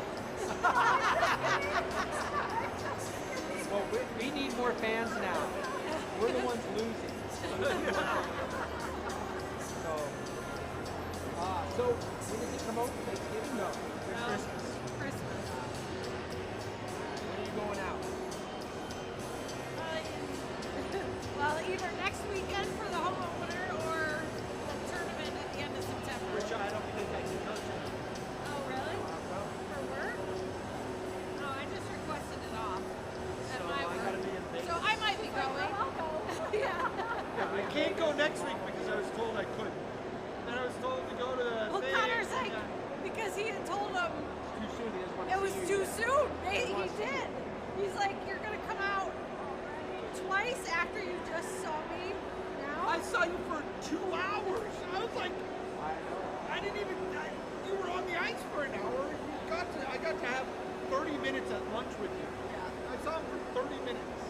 Speaker 1: Well, we need more fans now. We're the ones losing. So when does it come out? Thanksgiving? No.
Speaker 4: Christmas.
Speaker 1: When are you going out?
Speaker 4: Well, either next weekend for the home opener or the tournament at the end of September.
Speaker 5: Which I don't think I can touch.
Speaker 4: Oh, really? For work? Oh, I just requested it off at my
Speaker 5: I gotta be
Speaker 4: work.
Speaker 5: in Vegas.
Speaker 4: So I might be going. I'll go. Yeah.
Speaker 5: I can't go next week because I was told I couldn't. And I was told to go to
Speaker 4: Well,
Speaker 5: Vegas.
Speaker 4: Connor's like, because he had told him
Speaker 1: Too soon. He doesn't want to
Speaker 4: it was
Speaker 1: see you
Speaker 4: too
Speaker 1: yet.
Speaker 4: soon. He did. He's like, you're going to come out twice after you just saw me now?
Speaker 5: I saw you for 2 hours. I was like, I didn't even. You were on the ice for an hour. I got to have 30 minutes at lunch with you.
Speaker 4: Yeah.
Speaker 5: I saw him for 30 minutes.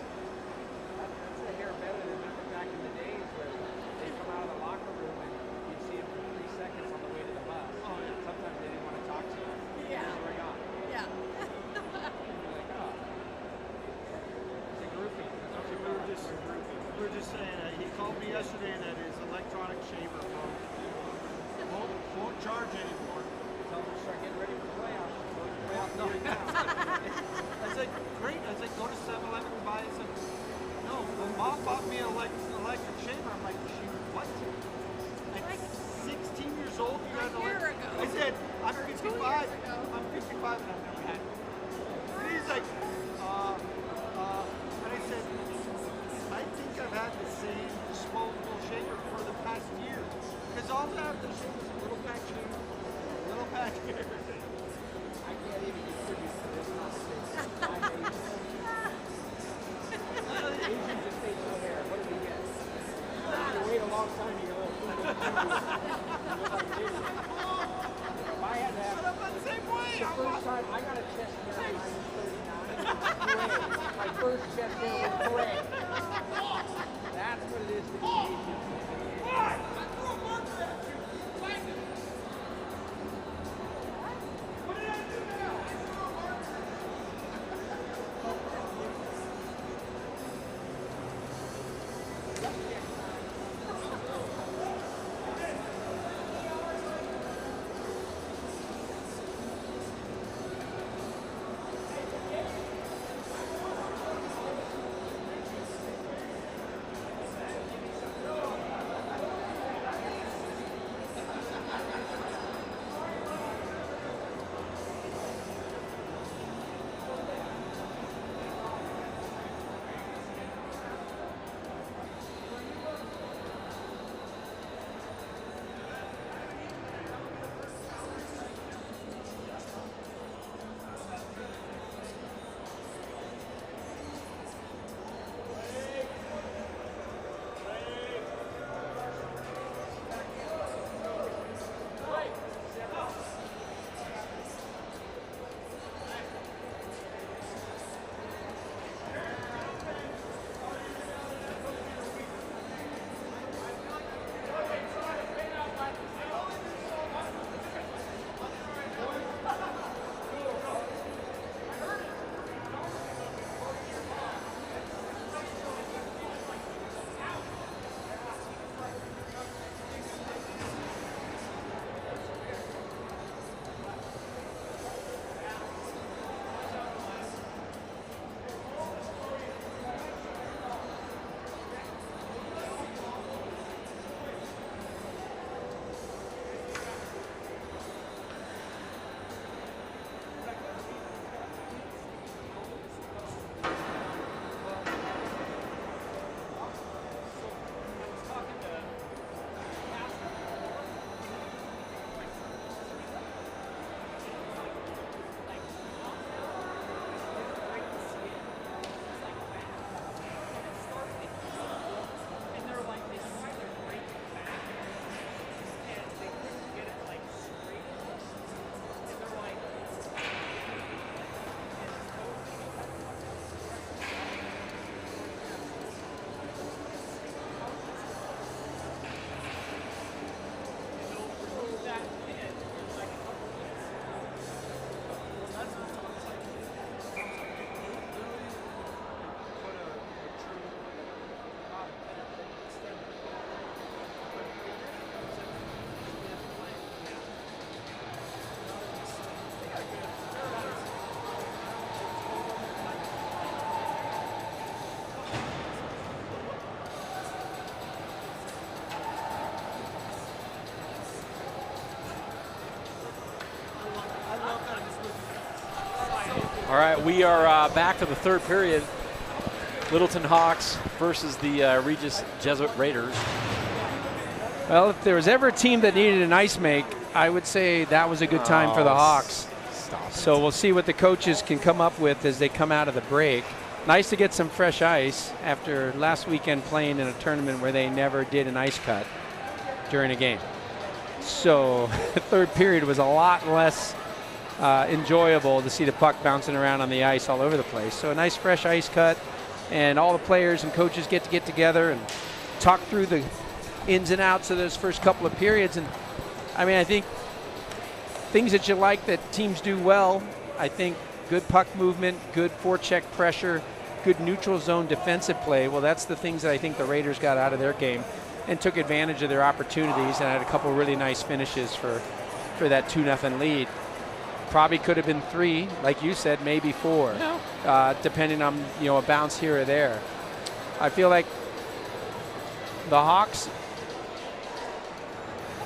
Speaker 1: That's a hair better than remember back in the days where they come out of the locker room and you'd see them for 3 seconds on the way to the bus.
Speaker 5: Oh, yeah.
Speaker 1: Sometimes they didn't want to talk to you.
Speaker 4: Yeah.
Speaker 1: They were gone.
Speaker 4: Yeah.
Speaker 1: You're like, oh. It's a groupie. That's what
Speaker 5: We were just saying, he called me yesterday that his electronic shaver won't charge anymore.
Speaker 1: Tell them to start getting ready for the playoffs.
Speaker 5: No. I said, great. I said, go to 7-Eleven and buy it. I said, no, my mom bought me an electric shaver. I'm like, she what? At 16 years old, you got an
Speaker 4: A year
Speaker 5: electric.
Speaker 4: ago.
Speaker 5: I said, I'm
Speaker 4: Or 2
Speaker 5: 55.
Speaker 4: years ago.
Speaker 5: I'm 55 and I've never had it. And he's like, and I said, I think I've had the same disposable shaver for the past year. Because all I have to shave is a little patch here, a little patch here.
Speaker 1: I can't even contribute to this conversation. Asians just facial hair. What do we get? You wait a long time, you go, if I had to have
Speaker 5: But I'm not the same way.
Speaker 1: the first time I got a chest hair when I was 39, gray. My first chest hair was gray. That's what it is to be Asian.
Speaker 5: What did I do now?
Speaker 2: All right, we are back to the third period. Littleton Hawks versus the Regis Jesuit Raiders.
Speaker 3: Well, if there was ever a team that needed an ice make, I would say that was a good time for the Hawks. So we'll see what the coaches can come up with as they come out of the break. Nice to get some fresh ice after last weekend playing in a tournament where they never did an ice cut during a game. So the third period was a lot less enjoyable to see the puck bouncing around on the ice all over the place. So a nice fresh ice cut, and all the players and coaches get together and talk through the ins and outs of those first couple of periods. And I mean, I think things that you like that teams do well, I think good puck movement, good forecheck pressure, good neutral zone defensive play. Well, that's the things that I think the Raiders got out of their game and took advantage of their opportunities and had a couple really nice finishes for that 2-0 lead. Probably could have been 3, like you said, maybe 4, depending on, you know, a bounce here or there. I feel like the Hawks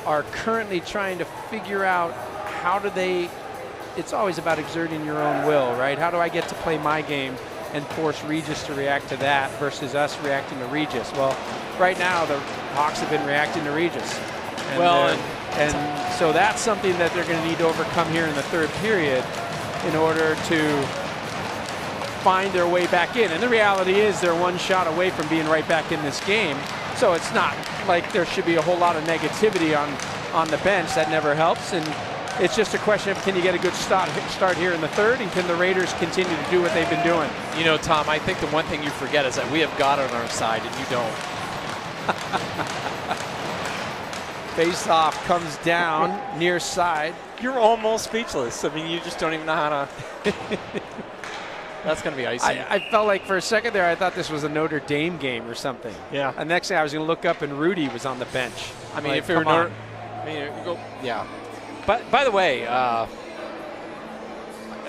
Speaker 3: are currently trying to figure out how do they, it's always about exerting your own will, right? How do I get to play my game and force Regis to react to that versus us reacting to Regis? Well, right now the Hawks have been reacting to Regis. And so that's something that they're going to need to overcome here in the third period in order to find their way back in. And the reality is they're one shot away from being right back in this game. So it's not like there should be a whole lot of negativity on the bench. That never helps. And it's just a question of, can you get a good start here in the third, and can the Raiders continue to do what they've been doing?
Speaker 2: You know, Tom, I think the one thing you forget is that we have God on our side and you don't.
Speaker 3: Face off comes down near side.
Speaker 2: You're almost speechless. I mean, you just don't even know how to. That's going to be icy.
Speaker 3: I felt like for a second there, I thought this was a Notre Dame game or something.
Speaker 2: Yeah.
Speaker 3: And next thing I was going to look up and Rudy was on the bench.
Speaker 2: I mean,
Speaker 3: like,
Speaker 2: if you're
Speaker 3: come on.
Speaker 2: I mean, you go, yeah. But by the way, I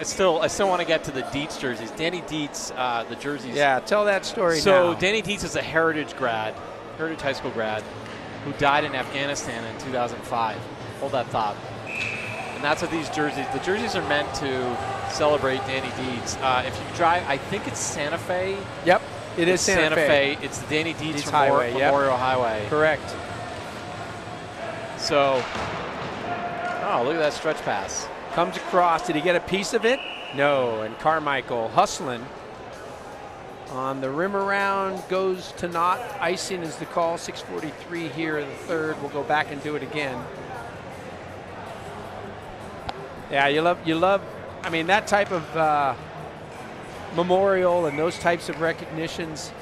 Speaker 2: still want to get to the Dietz jerseys. Danny Dietz, the jerseys.
Speaker 3: Yeah, tell that story now.
Speaker 2: So Danny Dietz is a Heritage High School grad, who died in Afghanistan in 2005. Hold that thought. And that's what these jerseys, the jerseys are meant to celebrate Danny Dietz. If you drive, I think it's Santa Fe.
Speaker 3: Yep, it is Santa Fe.
Speaker 2: It's the Danny Dietz
Speaker 3: Highway,
Speaker 2: Memorial Highway.
Speaker 3: Correct.
Speaker 2: So, oh, look at that stretch pass.
Speaker 3: Comes across. Did he get a piece of it? No. And Carmichael hustling on the rim around, goes to naught. Icing is the call. 6:43 here in the third. We'll go back and do it again. Yeah, you love. I mean, that type of memorial and those types of recognitions.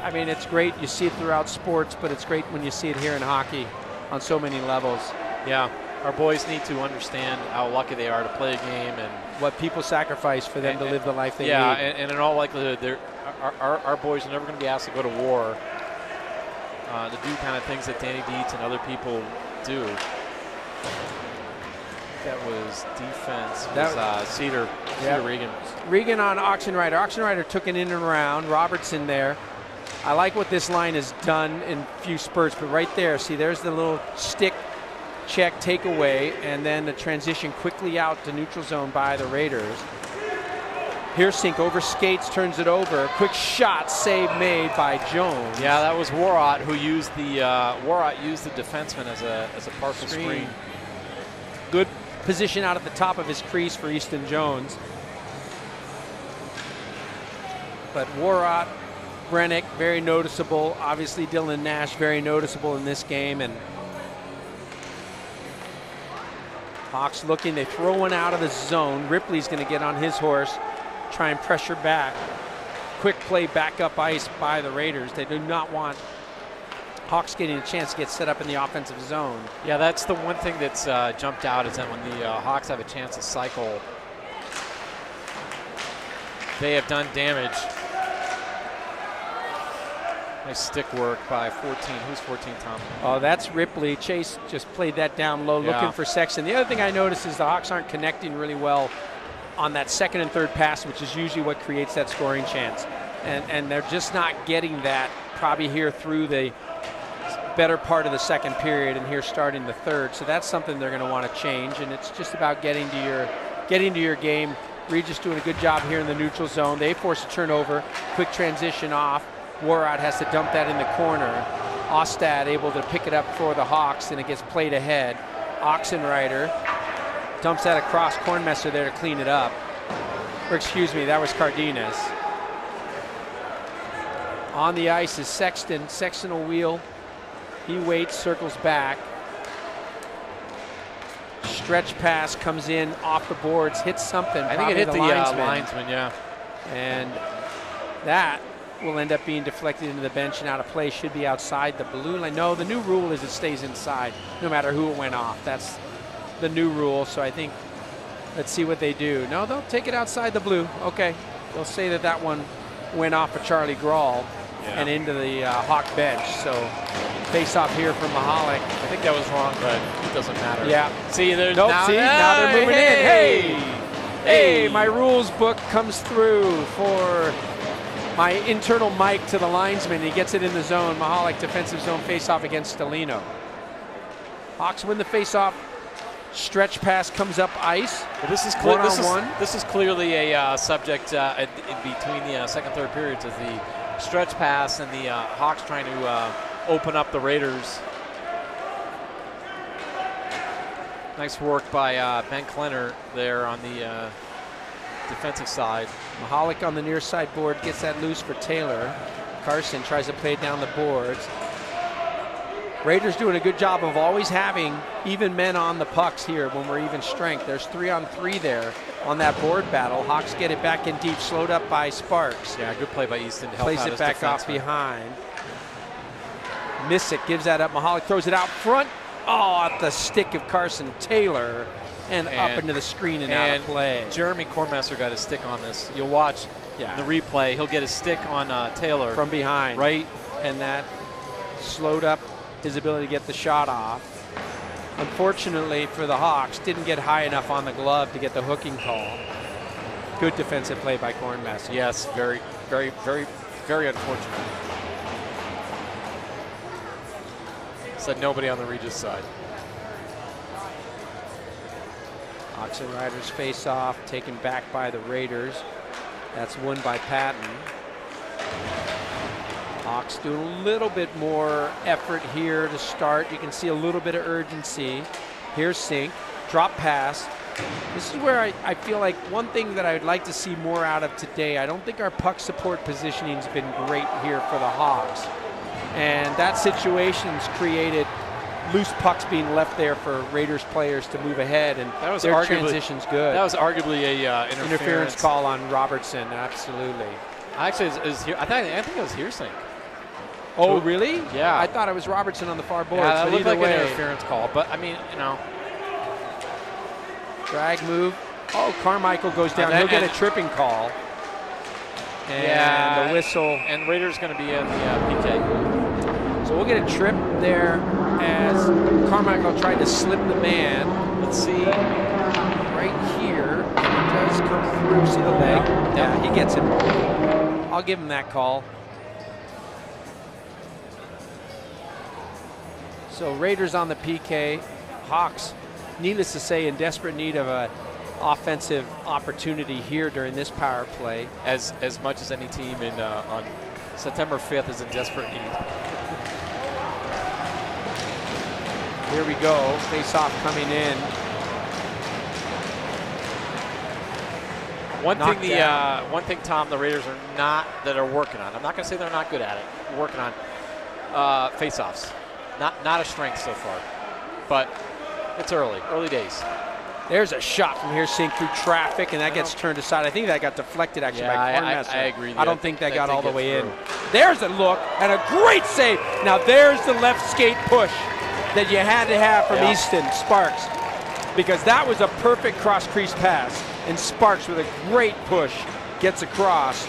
Speaker 3: I mean, it's great. You see it throughout sports, but it's great when you see it here in hockey on so many levels.
Speaker 2: Yeah, our boys need to understand how lucky they are to play a game and
Speaker 3: what people sacrifice for them to live the life they
Speaker 2: yeah,
Speaker 3: lead.
Speaker 2: and in all likelihood, our boys are never going to be asked to go to war to do kind of things that Danny Dietz and other people do. That was defense. That was Cedar Regan.
Speaker 3: Regan on Oxenrider. Oxenrider took it in and around. Robertson there. I like what this line has done in a few spurts, but right there, see, there's the little stick check takeaway, and then the transition quickly out to neutral zone by the Raiders. Piersink over skates, turns it over. Quick shot, save made by Jones.
Speaker 2: Yeah, that was Warrott who used the defenseman as a partial screen.
Speaker 3: Good position out at the top of his crease for Easton Jones. But Warrott, Brennick, very noticeable. Obviously Dylan Nash, very noticeable in this game. And Hawks looking, they throw one out of the zone. Ripley's going to get on his horse, try and pressure back. Quick play back up ice by the Raiders. They do not want Hawks getting a chance to get set up in the offensive zone.
Speaker 2: Yeah, that's the one thing that's jumped out, is that when the Hawks have a chance to cycle, they have done damage. Nice stick work by 14. Who's 14, Tom?
Speaker 3: Oh, that's Ripley. Chase just played that down low, looking for Sexton. The other thing I noticed is the Hawks aren't connecting really well on that second and third pass, which is usually what creates that scoring chance. And they're just not getting that probably here through the better part of the second period and here starting the third. So that's something they're going to want to change, and it's just about getting to your game Regis doing a good job here in the neutral zone. They force a turnover, quick transition off. Warrod has to dump that in the corner. Ostad able to pick it up for the Hawks, and it gets played ahead. Oxenrider dumps that across. Kornmesser there to clean it up. Or excuse me, that was Cardenas. On the ice is Sexton. Sexton will wheel. He waits, circles back. Stretch pass comes in off the boards, hits something.
Speaker 2: I think it hit the linesman, yeah.
Speaker 3: And that will end up being deflected into the bench and out of play. Should be outside the blue line. No, the new rule is it stays inside no matter who it went off. That's the new rule. So I think, let's see what they do. No, they'll take it outside the blue. Okay. They'll say that that one went off of Charlie Grawl and into the Hawk bench. So face off here from Mahalik.
Speaker 2: I think that was wrong, but it doesn't matter.
Speaker 3: Yeah.
Speaker 2: See, there's
Speaker 3: nope,
Speaker 2: now,
Speaker 3: see, now they're moving in. Hey, my rules book comes through for my internal mic to the linesman. He gets it in the zone. Mahalik defensive zone face-off against Stelino. Hawks win the face-off. Stretch pass comes up ice.
Speaker 2: Well, this is this is clearly a subject in between the second, third periods of the stretch pass and the Hawks trying to open up the Raiders. Nice work by Ben Klenner there on the defensive side.
Speaker 3: Mahalik on the near side board gets that loose for Taylor. Carson tries to play it down the boards. Raiders doing a good job of always having even men on the pucks here when we're even strength. There's 3-on-3 there on that board battle. Hawks get it back in deep, slowed up by Sparks.
Speaker 2: Yeah, good play by Easton to help out
Speaker 3: Plays
Speaker 2: his
Speaker 3: it back off behind. Missick gives that up. Mahalik throws it out front. Oh, at the stick of Carson Taylor and up into the screen and out of play.
Speaker 2: Jeremy Kornmesser got his stick on this. You'll watch the replay. He'll get his stick on Taylor.
Speaker 3: From behind.
Speaker 2: Right.
Speaker 3: And that slowed up his ability to get the shot off. Unfortunately for the Hawks, didn't get high enough on the glove to get the hooking call. Good defensive play by Kornmesser.
Speaker 2: Yes, very, very, very, very unfortunate. Said nobody on the Regis side.
Speaker 3: Oxenriders face off, taken back by the Raiders. That's won by Patton. Hawks doing a little bit more effort here to start. You can see a little bit of urgency. Here's Sink, drop pass. This is where I feel like one thing that I would like to see more out of today. I don't think our puck support positioning has been great here for the Hawks. And that situation's created loose pucks being left there for Raiders players to move ahead, and
Speaker 2: that was
Speaker 3: their
Speaker 2: arguably,
Speaker 3: transition's good.
Speaker 2: That was arguably a interference
Speaker 3: call on Robertson, absolutely.
Speaker 2: Actually, I think it was Hearsink.
Speaker 3: Oh, really?
Speaker 2: Yeah.
Speaker 3: I thought it was Robertson on the far boards.
Speaker 2: Yeah, that
Speaker 3: but
Speaker 2: looked
Speaker 3: either
Speaker 2: like
Speaker 3: way,
Speaker 2: an interference call, but I mean, you know.
Speaker 3: Drag move. Oh, Carmichael goes down. He'll get a tripping call. And the whistle.
Speaker 2: And Raiders going to be in the PK.
Speaker 3: So we'll get a trip there as Carmichael tried to slip the man. Let's see. Right here. It does come through. See the leg? Yeah, he gets it. I'll give him that call. So Raiders on the PK. Hawks, needless to say, in desperate need of an offensive opportunity here during this power play.
Speaker 2: As much as any team on September 5th is in desperate need.
Speaker 3: Here we go. Face-off coming in.
Speaker 2: One thing, Tom, the Raiders are working on. I'm not going to say they're not good at it. Working on face-offs. Not a strength so far, but it's early days.
Speaker 3: There's a shot from here, Sink through traffic, and that gets turned aside. I think that got deflected actually by Kornmesser.
Speaker 2: I agree.
Speaker 3: I don't think that got all the way in. There's a look and a great save. Now there's the left skate push that you had to have from Easton Sparks, because that was a perfect cross crease pass, and Sparks with a great push gets across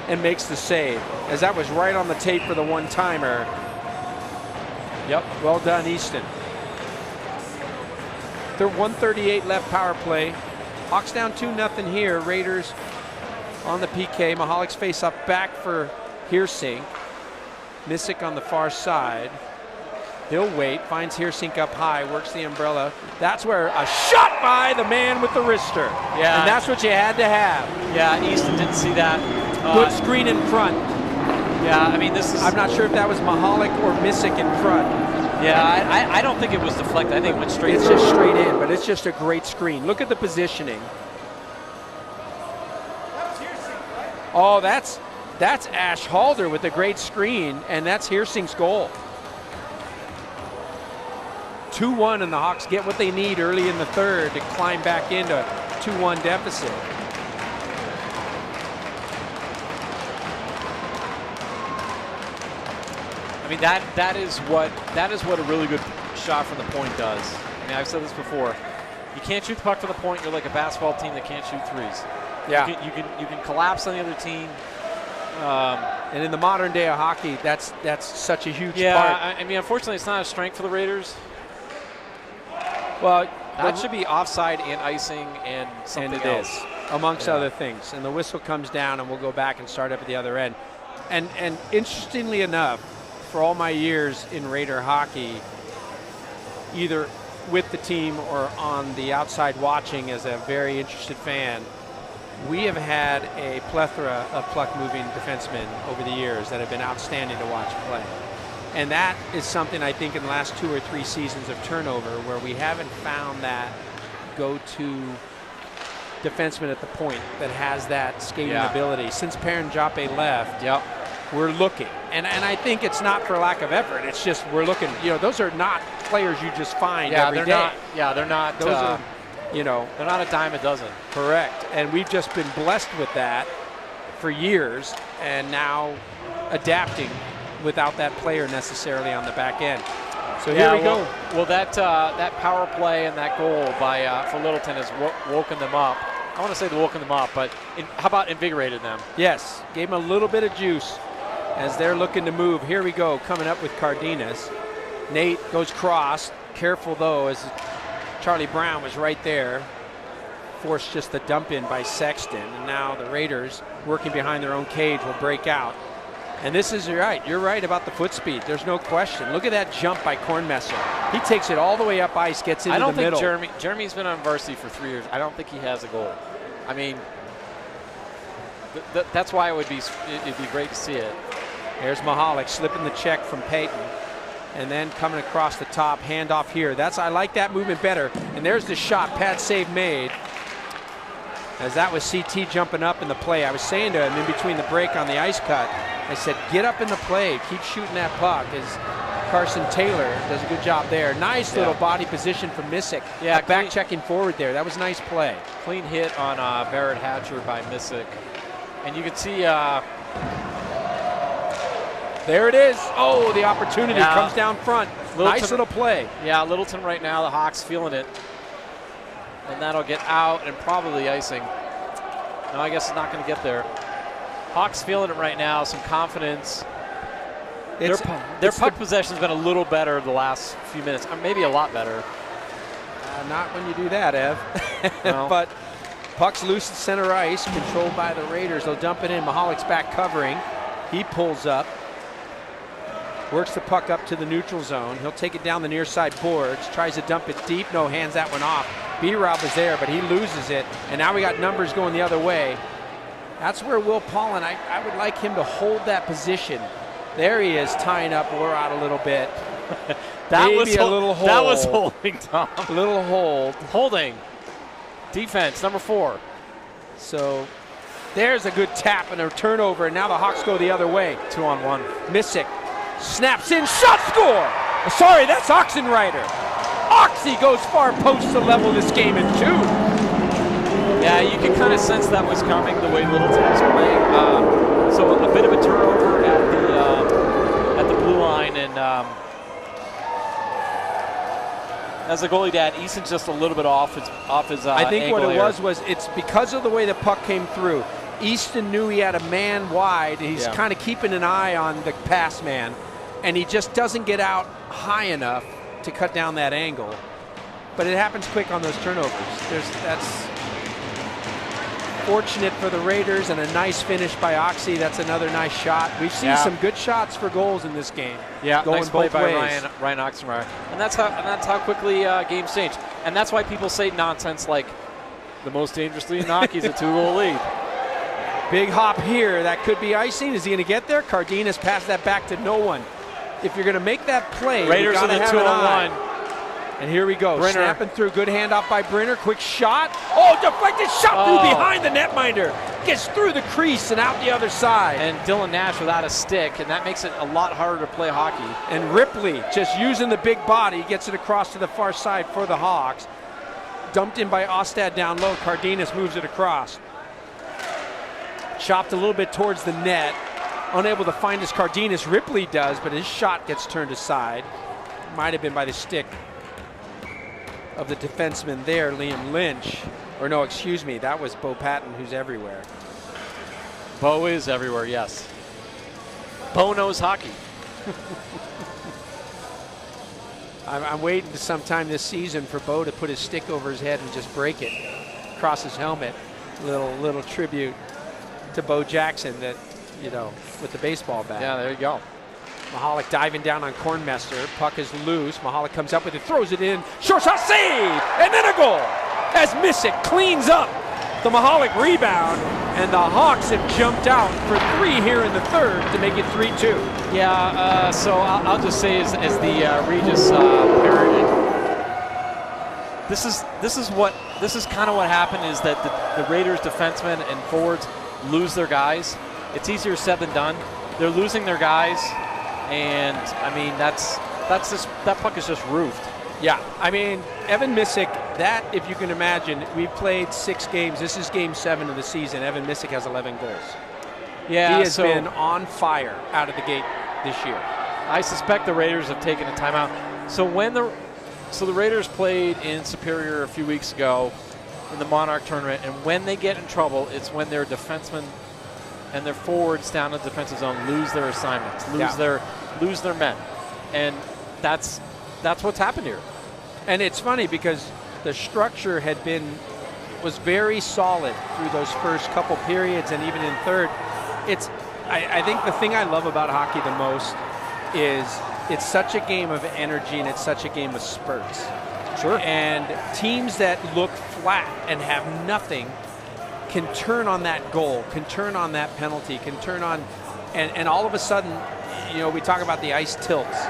Speaker 3: and makes the save, as that was right on the tape for the one-timer. Yep, well done, Easton. They're 1:38 left power play. Hawks down 2-0 here. Raiders on the PK. Mahalik's face up back for Hearsink. Missick on the far side. He'll wait, finds Heersink up high, works the umbrella. That's where a shot by the man with the wrister.
Speaker 2: Yeah.
Speaker 3: And that's what you had to have.
Speaker 2: Yeah, Easton didn't see that.
Speaker 3: Good screen in front.
Speaker 2: Yeah, I mean, this is...
Speaker 3: I'm not sure if that was Mahalik or Missick in front.
Speaker 2: Yeah, I don't think it was deflected. I think it went straight
Speaker 3: It's
Speaker 2: through.
Speaker 3: just straight in, but it's just a great screen. Look at the positioning.
Speaker 5: That was Heersink, right?
Speaker 3: Oh, that's Ash Halder with a great screen, and that's Heersink's goal. 2-1, and the Hawks get what they need early in the third to climb back into a 2-1 deficit.
Speaker 2: I mean, that is what a really good shot from the point does. I mean, I've said this before. You can't shoot the puck to the point. You're like a basketball team that can't shoot threes.
Speaker 3: Yeah.
Speaker 2: You can collapse on the other team.
Speaker 3: And in the modern day of hockey, that's such a huge
Speaker 2: Yeah,
Speaker 3: part.
Speaker 2: I mean, unfortunately, it's not a strength for the Raiders.
Speaker 3: Well,
Speaker 2: That should be offside and icing and something
Speaker 3: and it
Speaker 2: else.
Speaker 3: is, amongst
Speaker 2: Yeah.
Speaker 3: other things. And the whistle comes down, and we'll go back and start up at the other end. And interestingly enough, for all my years in Raider hockey, either with the team or on the outside watching as a very interested fan, we have had a plethora of puck-moving defensemen over the years that have been outstanding to watch play. And that is something I think in the last 2 or 3 seasons of turnover where we haven't found that go-to defenseman at the point that has that skating ability. Since Perrin Jappe left,
Speaker 2: Yep.
Speaker 3: we're looking. And I think it's not for lack of effort. It's just we're looking. You know, those are not players you just find every
Speaker 2: they're
Speaker 3: day.
Speaker 2: not. Yeah, they're not.
Speaker 3: Those are, you know,
Speaker 2: they're not a dime a dozen.
Speaker 3: correct. And we've just been blessed with that for years, and now adapting without that player necessarily on the back end. So here we go.
Speaker 2: Well, that power play and that goal by for Littleton has woken them up. I want to say woken them up, but how about invigorated them?
Speaker 3: Yes, gave them a little bit of juice as they're looking to move. Here we go, coming up with Cardenas. Nate goes cross. Careful, though, as Charlie Brown was right there. Forced just the dump in by Sexton. And now the Raiders, working behind their own cage, will break out. And this is right. You're right about the foot speed. There's no question. Look at that jump by Kornmesser. He takes it all the way up ice, gets into the middle.
Speaker 2: I don't think Jeremy's been on varsity for 3 years. I don't think he has a goal. I mean, that's why it'd be great to see it.
Speaker 3: There's Mahalik slipping the check from Payton. And then coming across the top, handoff here. I like that movement better. And there's the shot, pad save made. As that was CT jumping up in the play. I was saying to him in between the break on the ice cut, I said, get up in the play, keep shooting that puck. As Carson Taylor does a good job there. Nice little body position from Missick.
Speaker 2: Yeah,
Speaker 3: back checking forward there. That was a nice play.
Speaker 2: Clean hit on Barrett Hatcher by Missick. And you can see
Speaker 3: there it is. Oh, the opportunity comes down front. Nice little play.
Speaker 2: Yeah, Littleton right now, the Hawks feeling it. And that'll get out and probably icing. No, I guess it's not going to get there. Hawks feeling it right now, some confidence. Their puck possession's been a little better the last few minutes, maybe a lot better.
Speaker 3: Not when you do that, Ev.
Speaker 2: No.
Speaker 3: But puck's loose at center ice, controlled by the Raiders. They'll dump it in. Mahalik's back covering. He pulls up. Works the puck up to the neutral zone. He'll take it down the near side boards. Tries to dump it deep. No, hands that one off. B-Rob was there, but he loses it. And now we got numbers going the other way. That's where Will Paulin, I would like him to hold that position. There he is, tying up Warrod a little bit. Maybe a little hold.
Speaker 2: That was holding, Tom.
Speaker 3: A little hold.
Speaker 2: Holding. Defense, number 4.
Speaker 3: So there's a good tap and a turnover, and now the Hawks go the other way.
Speaker 2: 2-on-1.
Speaker 3: Missick snaps in, shot, score! Sorry, that's Oxenrider. Oxy goes far post to level this game in 2.
Speaker 2: Yeah, you can kind of sense that was coming the way Littleton was playing. So a bit of a turnover at the blue line, and as the goalie dad, Easton's just a little bit off his
Speaker 3: I think what it
Speaker 2: here.
Speaker 3: was it's because of the way the puck came through. Easton knew he had a man wide. He's kind of keeping an eye on the pass man, and he just doesn't get out high enough to cut down that angle. But it happens quick on those turnovers. Unfortunate for the Raiders, and a nice finish by Oxy. That's another nice shot. We've seen some good shots for goals in this game.
Speaker 2: Yeah,
Speaker 3: going
Speaker 2: nice play
Speaker 3: both
Speaker 2: by
Speaker 3: ways.
Speaker 2: Ryan Oxenreier. And that's how quickly games change. And that's why people say nonsense like the most dangerous lead in hockey is a 2-goal lead.
Speaker 3: Big hop here. That could be icing. Is he going to get there? Cardenas passed that back to no one. If you're going to make that play,
Speaker 2: Raiders
Speaker 3: you
Speaker 2: in the
Speaker 3: have
Speaker 2: 2-on-1.
Speaker 3: And here we go.
Speaker 2: Brenner.
Speaker 3: Snapping through. Good handoff by Brenner. Quick shot. Oh, deflected shot through behind the netminder. Gets through the crease and out the other side.
Speaker 2: And Dylan Nash without a stick, and that makes it a lot harder to play hockey.
Speaker 3: And Ripley just using the big body gets it across to the far side for the Hawks. Dumped in by Ostad down low. Cardenas moves it across. Chopped a little bit towards the net. Unable to find his Cardenas. Ripley does, but his shot gets turned aside. Might have been by the stick of the defenseman there, Liam Lynch. Or no, excuse me, that was Bo Patton, who's everywhere.
Speaker 2: Bo is everywhere, yes. Bo knows hockey.
Speaker 3: I'm waiting sometime this season for Bo to put his stick over his head and just break it across his helmet. Little tribute to Bo Jackson, that, you know, with the baseball bat.
Speaker 2: Yeah, there you go.
Speaker 3: Mahalik diving down on Kornmester. Puck is loose. Mahalik comes up with it, throws it in. Short shot save! And then a goal as Missick cleans up the Mahalik rebound. And the Hawks have jumped out for 3 here in the third to make it 3-2.
Speaker 2: Yeah, so I'll just say as the Regis parent, this is kind of what happened, is that the Raiders defensemen and forwards lose their guys. It's easier said than done. They're losing their guys. And I mean, that puck is just roofed.
Speaker 3: Yeah, I mean, Evan Missick, that, if you can imagine, we've played 6 games. This is game 7 of the season. Evan Missick has 11 goals.
Speaker 2: Yeah,
Speaker 3: he has been on fire out of the gate this year.
Speaker 2: I suspect the Raiders have taken a timeout. So the Raiders played in Superior a few weeks ago in the Monarch tournament, and when they get in trouble, it's when their defensemen and their forwards down in the defensive zone lose their assignments, lose their men, and that's what's happened here.
Speaker 3: And it's funny because the structure was very solid through those first couple periods, and even in third. I think the thing I love about hockey the most is it's such a game of energy, and it's such a game of spurts.
Speaker 2: Sure.
Speaker 3: And teams that look flat and have nothing can turn on that goal, can turn on that penalty, can turn on, and all of a sudden, you know, we talk about the ice tilts.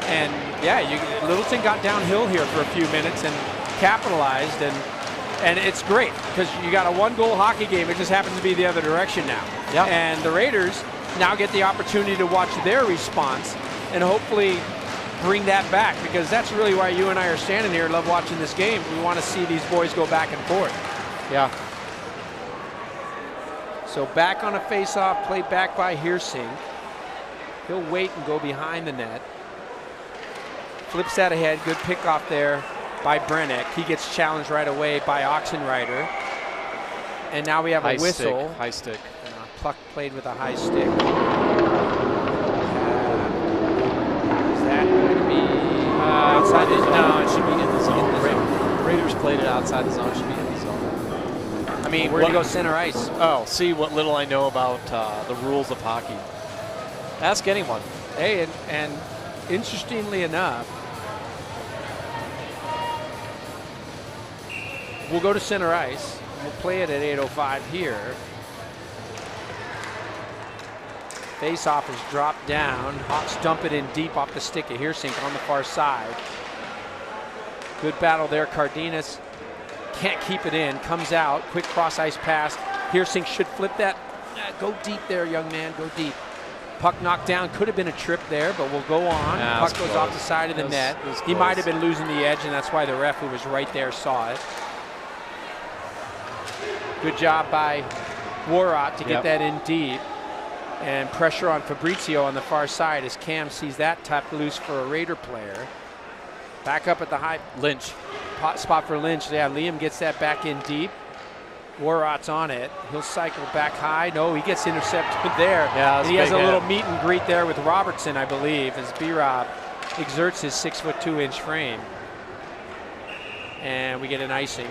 Speaker 3: And yeah, Littleton got downhill here for a few minutes and capitalized, and it's great because you got a 1-goal hockey game. It just happens to be the other direction now.
Speaker 2: Yep.
Speaker 3: And the Raiders now get the opportunity to watch their response and hopefully bring that back, because that's really why you and I are standing here, love watching this game. We want to see these boys go back and forth.
Speaker 2: Yeah.
Speaker 3: So back on a face-off, played back by Heersink. He'll wait and go behind the net. Flips that ahead. Good pick-off there by Brennick. He gets challenged right away by Oxenreider. And now we have a whistle.
Speaker 2: High stick.
Speaker 3: Puck played with a high stick. Is that going to be outside the zone?
Speaker 2: No, it should be in the zone. Raiders played it outside the zone. It should be in the zone. I mean,
Speaker 3: where do you go center ice?
Speaker 2: Oh, see what little I know about the rules of hockey. Ask anyone.
Speaker 3: Hey, and interestingly enough, we'll go to center ice. We'll play it at 8:05 here. Face-off is dropped down. Hawks dump it in deep off the stick of Heersink on the far side. Good battle there. Cardenas can't keep it in. Comes out. Quick cross-ice pass. Heersink should flip that. Go deep there, young man. Go deep. Puck knocked down. Could have been a trip there, but we'll go on.
Speaker 2: Yeah,
Speaker 3: puck goes off the side of the net. He might have been losing the edge, and that's why the ref, who was right there, saw it. Good job by Warrot to get that in deep. And pressure on Fabrizio on the far side as Cam sees that tapped loose for a Raider player. Back up at the high
Speaker 2: Lynch.
Speaker 3: spot for Lynch. Yeah, Liam gets that back in deep. Warrot's on it. He'll cycle back high. No, he gets intercepted there.
Speaker 2: Yeah,
Speaker 3: and he has a little meet and greet there with Robertson, I believe, as B-Rob exerts his 6'2" frame. And we get an icing.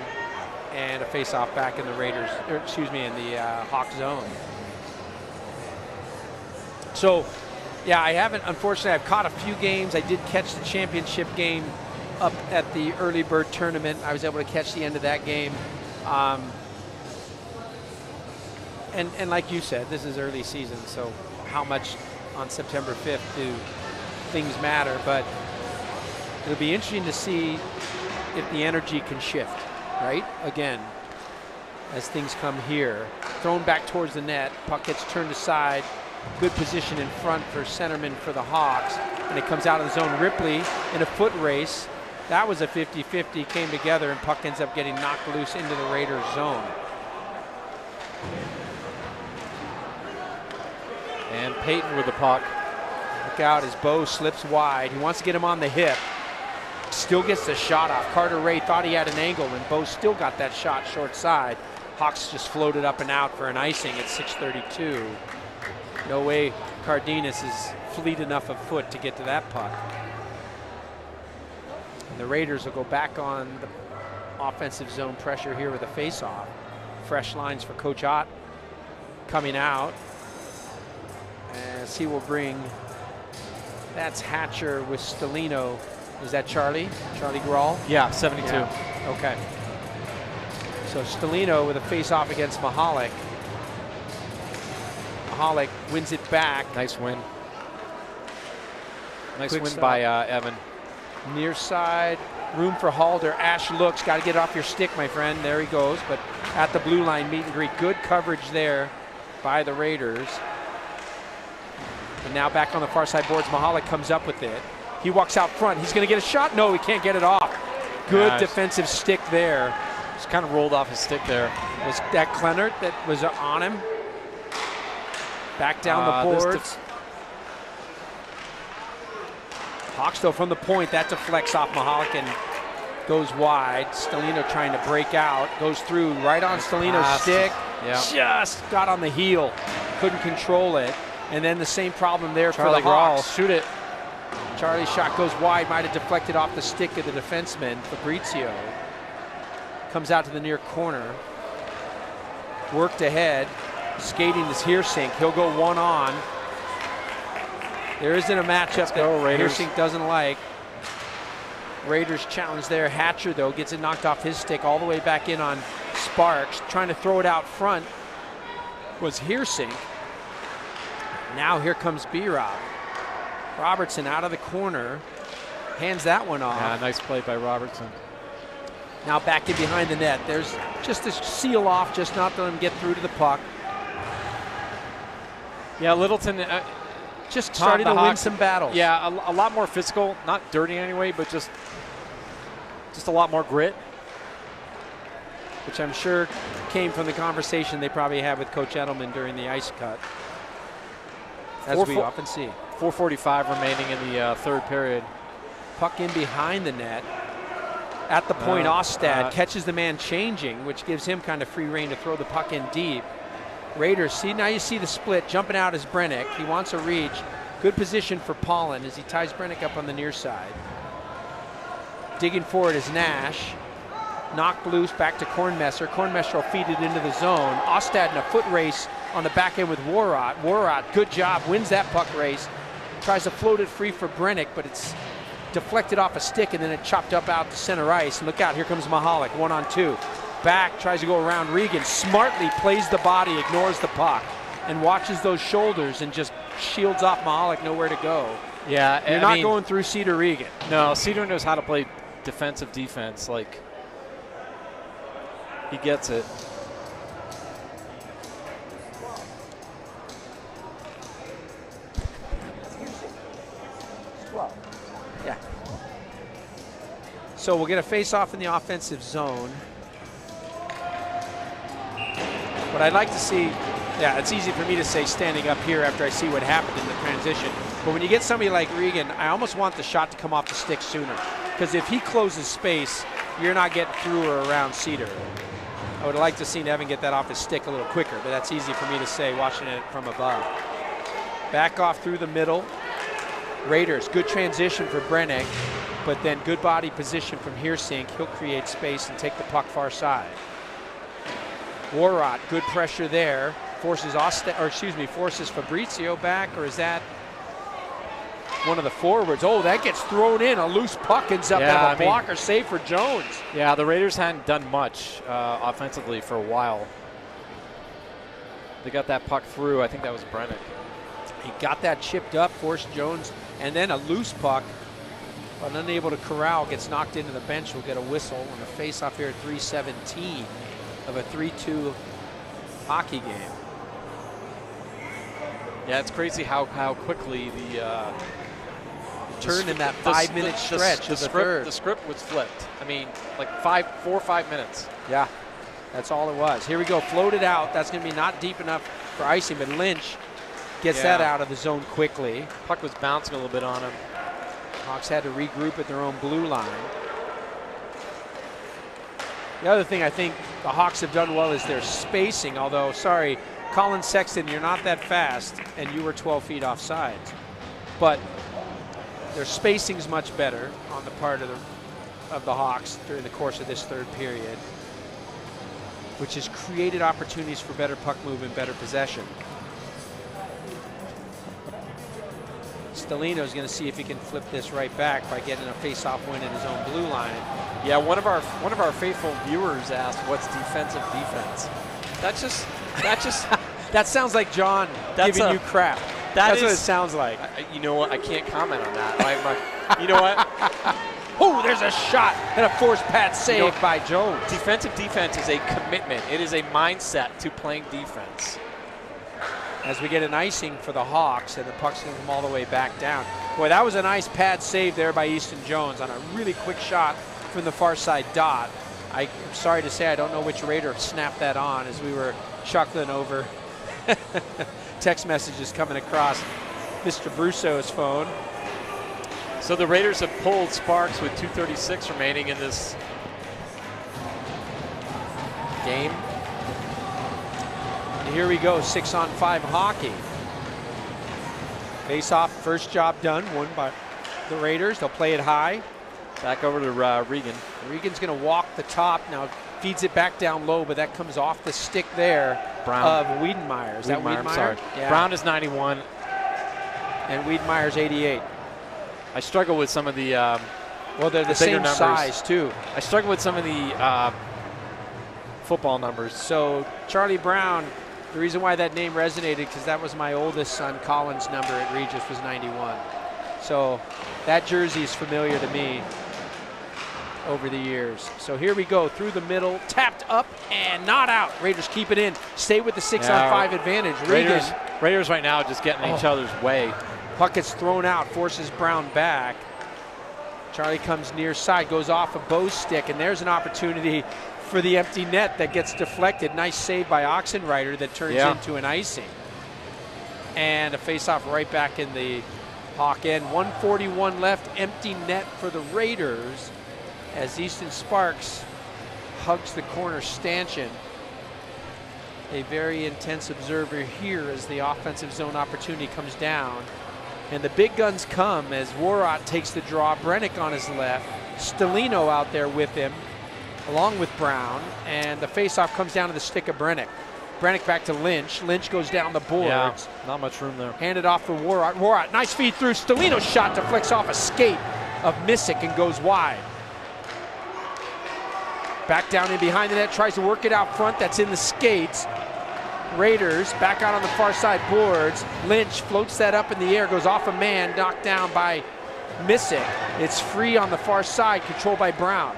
Speaker 3: and a face-off back in the Raiders, or excuse me, in the Hawk zone. So, yeah, I haven't, unfortunately, I've caught a few games. I did catch the championship game up at the early bird tournament. I was able to catch the end of that game. And like you said, this is early season, so how much on September 5th do things matter? But it'll be interesting to see if the energy can shift, right? Again, as things come here. Thrown back towards the net, puck gets turned aside. Good position in front for centerman for the Hawks. And it comes out of the zone. Ripley in a foot race. That was a 50-50, came together, and puck ends up getting knocked loose into the Raiders zone.
Speaker 2: And Peyton with the puck.
Speaker 3: Look out as Bo slips wide. He wants to get him on the hip. Still gets the shot off. Carter Ray thought he had an angle, and Bo still got that shot short side. Hawks just floated up and out for an icing at 6:32. No way Cardenas is fleet enough of foot to get to that puck. And the Raiders will go back on the offensive zone pressure here with a face-off. Fresh lines for Coach Ott coming out. As he will bring, that's Hatcher with Stelino. Is that Charlie? Charlie Grawl?
Speaker 2: Yeah, 72.
Speaker 3: Yeah. Okay. So Stelino with a face-off against Mahalik. Mahalik wins it back.
Speaker 2: Nice win. Nice
Speaker 3: Quick
Speaker 2: win
Speaker 3: stop.
Speaker 2: by Evan.
Speaker 3: Near side, room for Halder. Ash looks, got to get off your stick, my friend. There he goes, but at the blue line, meet and greet. Good coverage there by the Raiders. And now back on the far side boards, Mahalik comes up with it. He walks out front. He's going to get a shot. No, he can't get it off. Good
Speaker 2: Nice.
Speaker 3: defensive stick there.
Speaker 2: Just kind of rolled off his stick there.
Speaker 3: Was that Clennert that was on him? Back down the
Speaker 2: This
Speaker 3: boards. Hawks though from the point, that deflects off Mahalik and goes wide. Stelino trying to break out, goes through right on Stelino's
Speaker 2: pass.
Speaker 3: stick.
Speaker 2: Yeah.
Speaker 3: Just got on the heel, couldn't control it. And then the same problem there
Speaker 2: Charlie
Speaker 3: for the Hawks.
Speaker 2: Grawl, shoot it.
Speaker 3: Charlie's shot goes wide, might have deflected off the stick of the defenseman, Fabrizio. Comes out to the near corner. Worked ahead. Skating is Heersink. He'll go one on. There isn't a matchup
Speaker 2: go,
Speaker 3: that
Speaker 2: Raiders.
Speaker 3: Heersink doesn't like. Raiders challenge there. Hatcher, though, gets it knocked off his stick all the way back in on Sparks. Trying to throw it out front was Heersink. Now here comes B-Rob. Robertson out of the corner. Hands that one off.
Speaker 2: Yeah, nice play by Robertson.
Speaker 3: Now back in behind the net. There's just a seal off, just not to let him get through to the puck.
Speaker 2: Yeah, Littleton
Speaker 3: Just
Speaker 2: Tom,
Speaker 3: starting
Speaker 2: the
Speaker 3: to win
Speaker 2: Hawks-
Speaker 3: some battles.
Speaker 2: Yeah, a lot more physical, not dirty anyway, but just a lot more grit.
Speaker 3: Which I'm sure came from the conversation they probably had with Coach Edelman during the ice cut. As we often see.
Speaker 2: 4:45 remaining in the third period.
Speaker 3: Puck in behind the net. At the point, Ostad catches the man changing, which gives him kind of free rein to throw the puck in deep. Raiders, see, now you see the split. Jumping out is Brennick. He wants a reach. Good position for Pollen as he ties Brennick up on the near side. Digging forward is Nash. Knocked loose back to Kornmesser. Kornmesser will feed it into the zone. Ostad in a foot race on the back end with Warrot. Warrot, good job, wins that puck race. Tries to float it free for Brennick, but it's deflected off a stick and then it chopped up out to center ice. And look out, here comes Mahalik, 1-on-2. Back, tries to go around Regan. Smartly plays the body, ignores the puck, and watches those shoulders and just shields off Mahalik, nowhere to go.
Speaker 2: Yeah,
Speaker 3: You're not going through Cedar Regan.
Speaker 2: No, Cedar knows how to play defensive defense. Like, he gets it.
Speaker 3: Yeah. So we'll get a face-off in the offensive zone. What I'd like to see, yeah, it's easy for me to say standing up here after I see what happened in the transition. But when you get somebody like Regan, I almost want the shot to come off the stick sooner. Because if he closes space, you're not getting through or around Cedar. I would like to see Evan get that off his stick a little quicker, but that's easy for me to say watching it from above. Back off through the middle. Raiders, good transition for Brennick, but then good body position from Heersink. He'll create space and take the puck far side. Warrot, good pressure there. Forces Fabrizio back, or is that one of the forwards? Oh, that gets thrown in. A loose puck ends up have a blocker save for Jones.
Speaker 2: Yeah, the Raiders hadn't done much offensively for a while. They got that puck through. I think that was Brennick.
Speaker 3: He got that chipped up, forced Jones, and then a loose puck, but unable to corral, gets knocked into the bench. We'll get a whistle on the face-off here at 3:17 of a 3-2 hockey game.
Speaker 2: Yeah, it's crazy how quickly the
Speaker 3: turn in that 5-minute stretch of the third.
Speaker 2: The script was flipped. I mean, like 4 or 5 minutes.
Speaker 3: Yeah, that's all it was. Here we go, floated out. That's going to be not deep enough for icing, but Lynch gets that out of the zone quickly.
Speaker 2: Puck was bouncing a little bit on him.
Speaker 3: Hawks had to regroup at their own blue line. The other thing I think the Hawks have done well is their spacing, although, sorry, Colin Sexton, you're not that fast, and you were 12 feet offside. But their spacing's much better on the part of the Hawks during the course of this third period, which has created opportunities for better puck movement, better possession. Stelino's going to see if he can flip this right back by getting a face-off win in his own blue line.
Speaker 2: Yeah, one of our faithful viewers asked, "What's defensive defense?"
Speaker 3: That sounds like John giving you crap. That's what it sounds like.
Speaker 2: You know what? I can't comment on that. You know what?
Speaker 3: Oh, there's a shot and a forced pad save by Jones.
Speaker 2: Defensive defense is a commitment. It is a mindset to playing defense.
Speaker 3: As we get an icing for the Hawks, and the puck's going to come all the way back down. Boy, that was a nice pad save there by Easton Jones on a really quick shot from the far side dot. I'm sorry to say I don't know which Raider snapped that on as we were chuckling over text messages coming across Mr. Brusso's phone.
Speaker 2: So the Raiders have pulled Sparks with 2:36 remaining in this game.
Speaker 3: And here we go, 6-on-5 hockey. Face off, first job done, won by the Raiders. They'll play it high.
Speaker 2: Back over to Regan.
Speaker 3: Regan's going to walk the top now, feeds it back down low, but that comes off the stick there of Wiedenmeyer. Is that Wiedenmeyer?
Speaker 2: Sorry. Yeah. Brown is 91.
Speaker 3: And Wiedenmeyer's 88.
Speaker 2: I struggle with some of the
Speaker 3: well, they're the same
Speaker 2: numbers.
Speaker 3: size too.
Speaker 2: I struggle with some of the football numbers.
Speaker 3: So Charlie Brown, the reason why that name resonated, because that was my oldest son Colin's number at Regis, was 91. So that jersey is familiar to me over the years. So here we go, through the middle, tapped up and not out. Raiders keep it in, stay with the 6-on-5 advantage.
Speaker 2: Raiders right now just getting in each other's way.
Speaker 3: Puck gets thrown out, forces Brown back. Charlie comes near side, goes off a bow stick, and there's an opportunity for the empty net that gets deflected. Nice save by Oxenreiter that turns into an icing. And a face-off right back in the Hawk end. 1:41 left, empty net for the Raiders as Easton Sparks hugs the corner stanchion. A very intense observer here as the offensive zone opportunity comes down. And the big guns come as Warrot takes the draw. Brennick on his left. Stelino out there with him, along with Brown. And the faceoff comes down to the stick of Brennick. Brennick back to Lynch. Lynch goes down the boards.
Speaker 2: Yeah, not much room there.
Speaker 3: Handed off for Warrot. Warrot, nice feed through. Stelino's shot deflects off a skate of Missick and goes wide. Back down in behind the net, tries to work it out front. That's in the skates. Raiders back out on the far side boards. Lynch floats that up in the air, goes off a man, knocked down by Missick. It's free on the far side, controlled by Brown.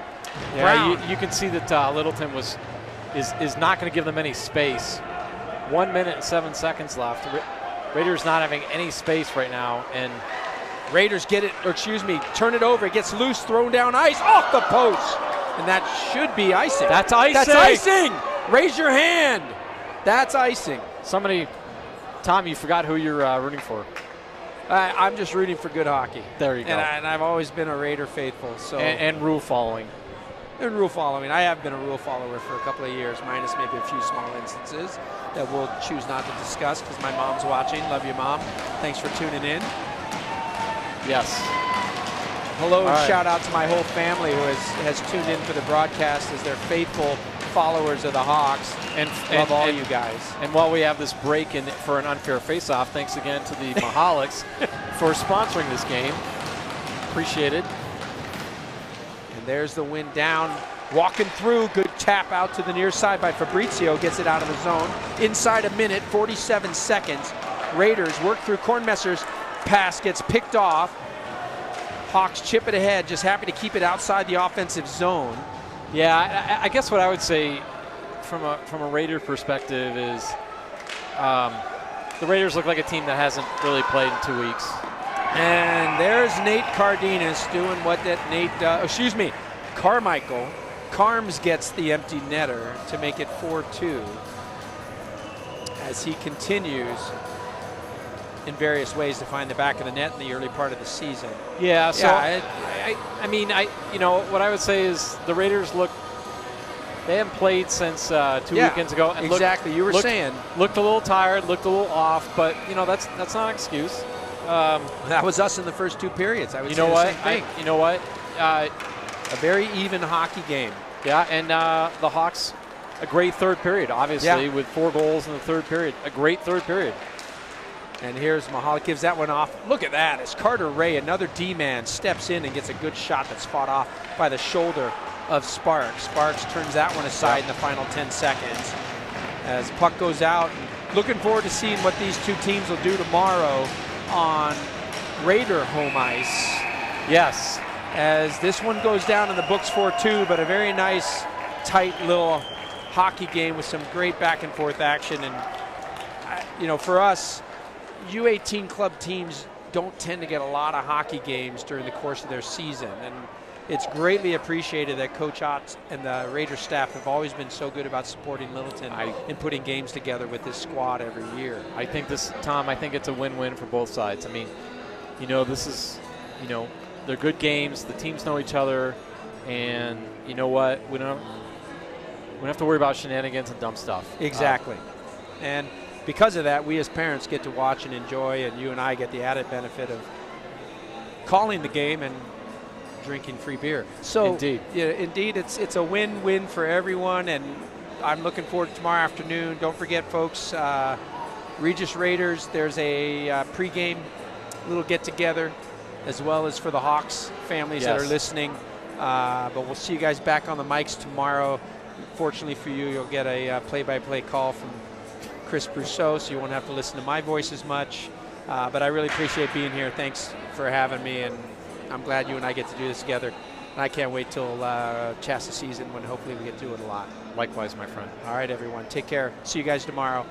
Speaker 2: Yeah, you can see that Littleton is not going to give them any space. 1 minute and 7 seconds left. Raiders not having any space right now, and
Speaker 3: Raiders get it, or excuse me, turn it over. It gets loose, thrown down ice, off the post. And that should be icing.
Speaker 2: That's icing.
Speaker 3: That's icing. Raise your hand. That's icing.
Speaker 2: Somebody, Tom, you forgot who you're rooting for.
Speaker 3: I'm just rooting for good hockey.
Speaker 2: There you go.
Speaker 3: And I've always been a Raider faithful. So
Speaker 2: and rule following.
Speaker 3: And rule following. I have been a rule follower for a couple of years, minus maybe a few small instances that we'll choose not to discuss because my mom's watching. Love you, Mom. Thanks for tuning in.
Speaker 2: Yes.
Speaker 3: Hello and shout out to my whole family who has tuned in for the broadcast as they're faithful followers of the Hawks. Love all you guys.
Speaker 2: And while we have this break for an unfair face-off, thanks again to the Mahalics for sponsoring this game. Appreciate it.
Speaker 3: And there's the wind down. Walking through, good tap out to the near side by Fabrizio, gets it out of the zone. Inside a minute, 47 seconds. Raiders work through Kornmesser's pass, gets picked off. Hawks chip it ahead, just happy to keep it outside the offensive zone.
Speaker 2: Yeah, I guess what I would say from a Raider perspective is the Raiders look like a team that hasn't really played in 2 weeks.
Speaker 3: And there's Nate Cardenas doing what that Nate, excuse me, Carmichael. Carms gets the empty netter to make it 4-2 as he continues in various ways to find the back of the net in the early part of the season.
Speaker 2: Yeah, so
Speaker 3: Yeah,
Speaker 2: I mean, you know, what I would say is the Raiders they haven't played since 2 weekends ago. And
Speaker 3: exactly, you were saying.
Speaker 2: Looked a little tired, looked a little off, but, you know, that's not an excuse.
Speaker 3: That was us in the first 2 periods. I would
Speaker 2: you
Speaker 3: say
Speaker 2: know
Speaker 3: the
Speaker 2: what?
Speaker 3: same thing.
Speaker 2: You know what?
Speaker 3: A very even hockey game.
Speaker 2: Yeah, and the Hawks, a great third period, obviously, with 4 goals in the third period. A great third period.
Speaker 3: And here's Mahalik, gives that one off. Look at that, as Carter Ray, another D-man, steps in and gets a good shot that's fought off by the shoulder of Sparks. Sparks turns that one aside in the final 10 seconds. As puck goes out, looking forward to seeing what these two teams will do tomorrow on Raider home ice.
Speaker 2: Yes.
Speaker 3: As this one goes down in the books 4-2, but a very nice, tight little hockey game with some great back and forth action. And, you know, for us, U18 club teams don't tend to get a lot of hockey games during the course of their season. And it's greatly appreciated that Coach Ott and the Raider staff have always been so good about supporting Littleton and putting games together with this squad every year.
Speaker 2: I think Tom, I think it's a win-win for both sides. I mean, you know, this is, you know, they're good games. The teams know each other, and you know what? We don't have to worry about shenanigans and dumb stuff.
Speaker 3: Exactly. And because of that, we as parents get to watch and enjoy, and you and I get the added benefit of calling the game and drinking free beer. So
Speaker 2: indeed,
Speaker 3: yeah, indeed, it's a win-win for everyone, and I'm looking forward to tomorrow afternoon. Don't forget, folks, Regis Raiders. There's a pregame little get-together, as well as for the Hawks families that are listening. But we'll see you guys back on the mics tomorrow. Fortunately for you, you'll get a play-by-play call from Chris Brousseau, so you won't have to listen to my voice as much. But I really appreciate being here. Thanks for having me, and I'm glad you and I get to do this together. And I can't wait till Chassa season when hopefully we get to do it a lot.
Speaker 2: Likewise, my friend.
Speaker 3: All right, everyone. Take care. See you guys tomorrow.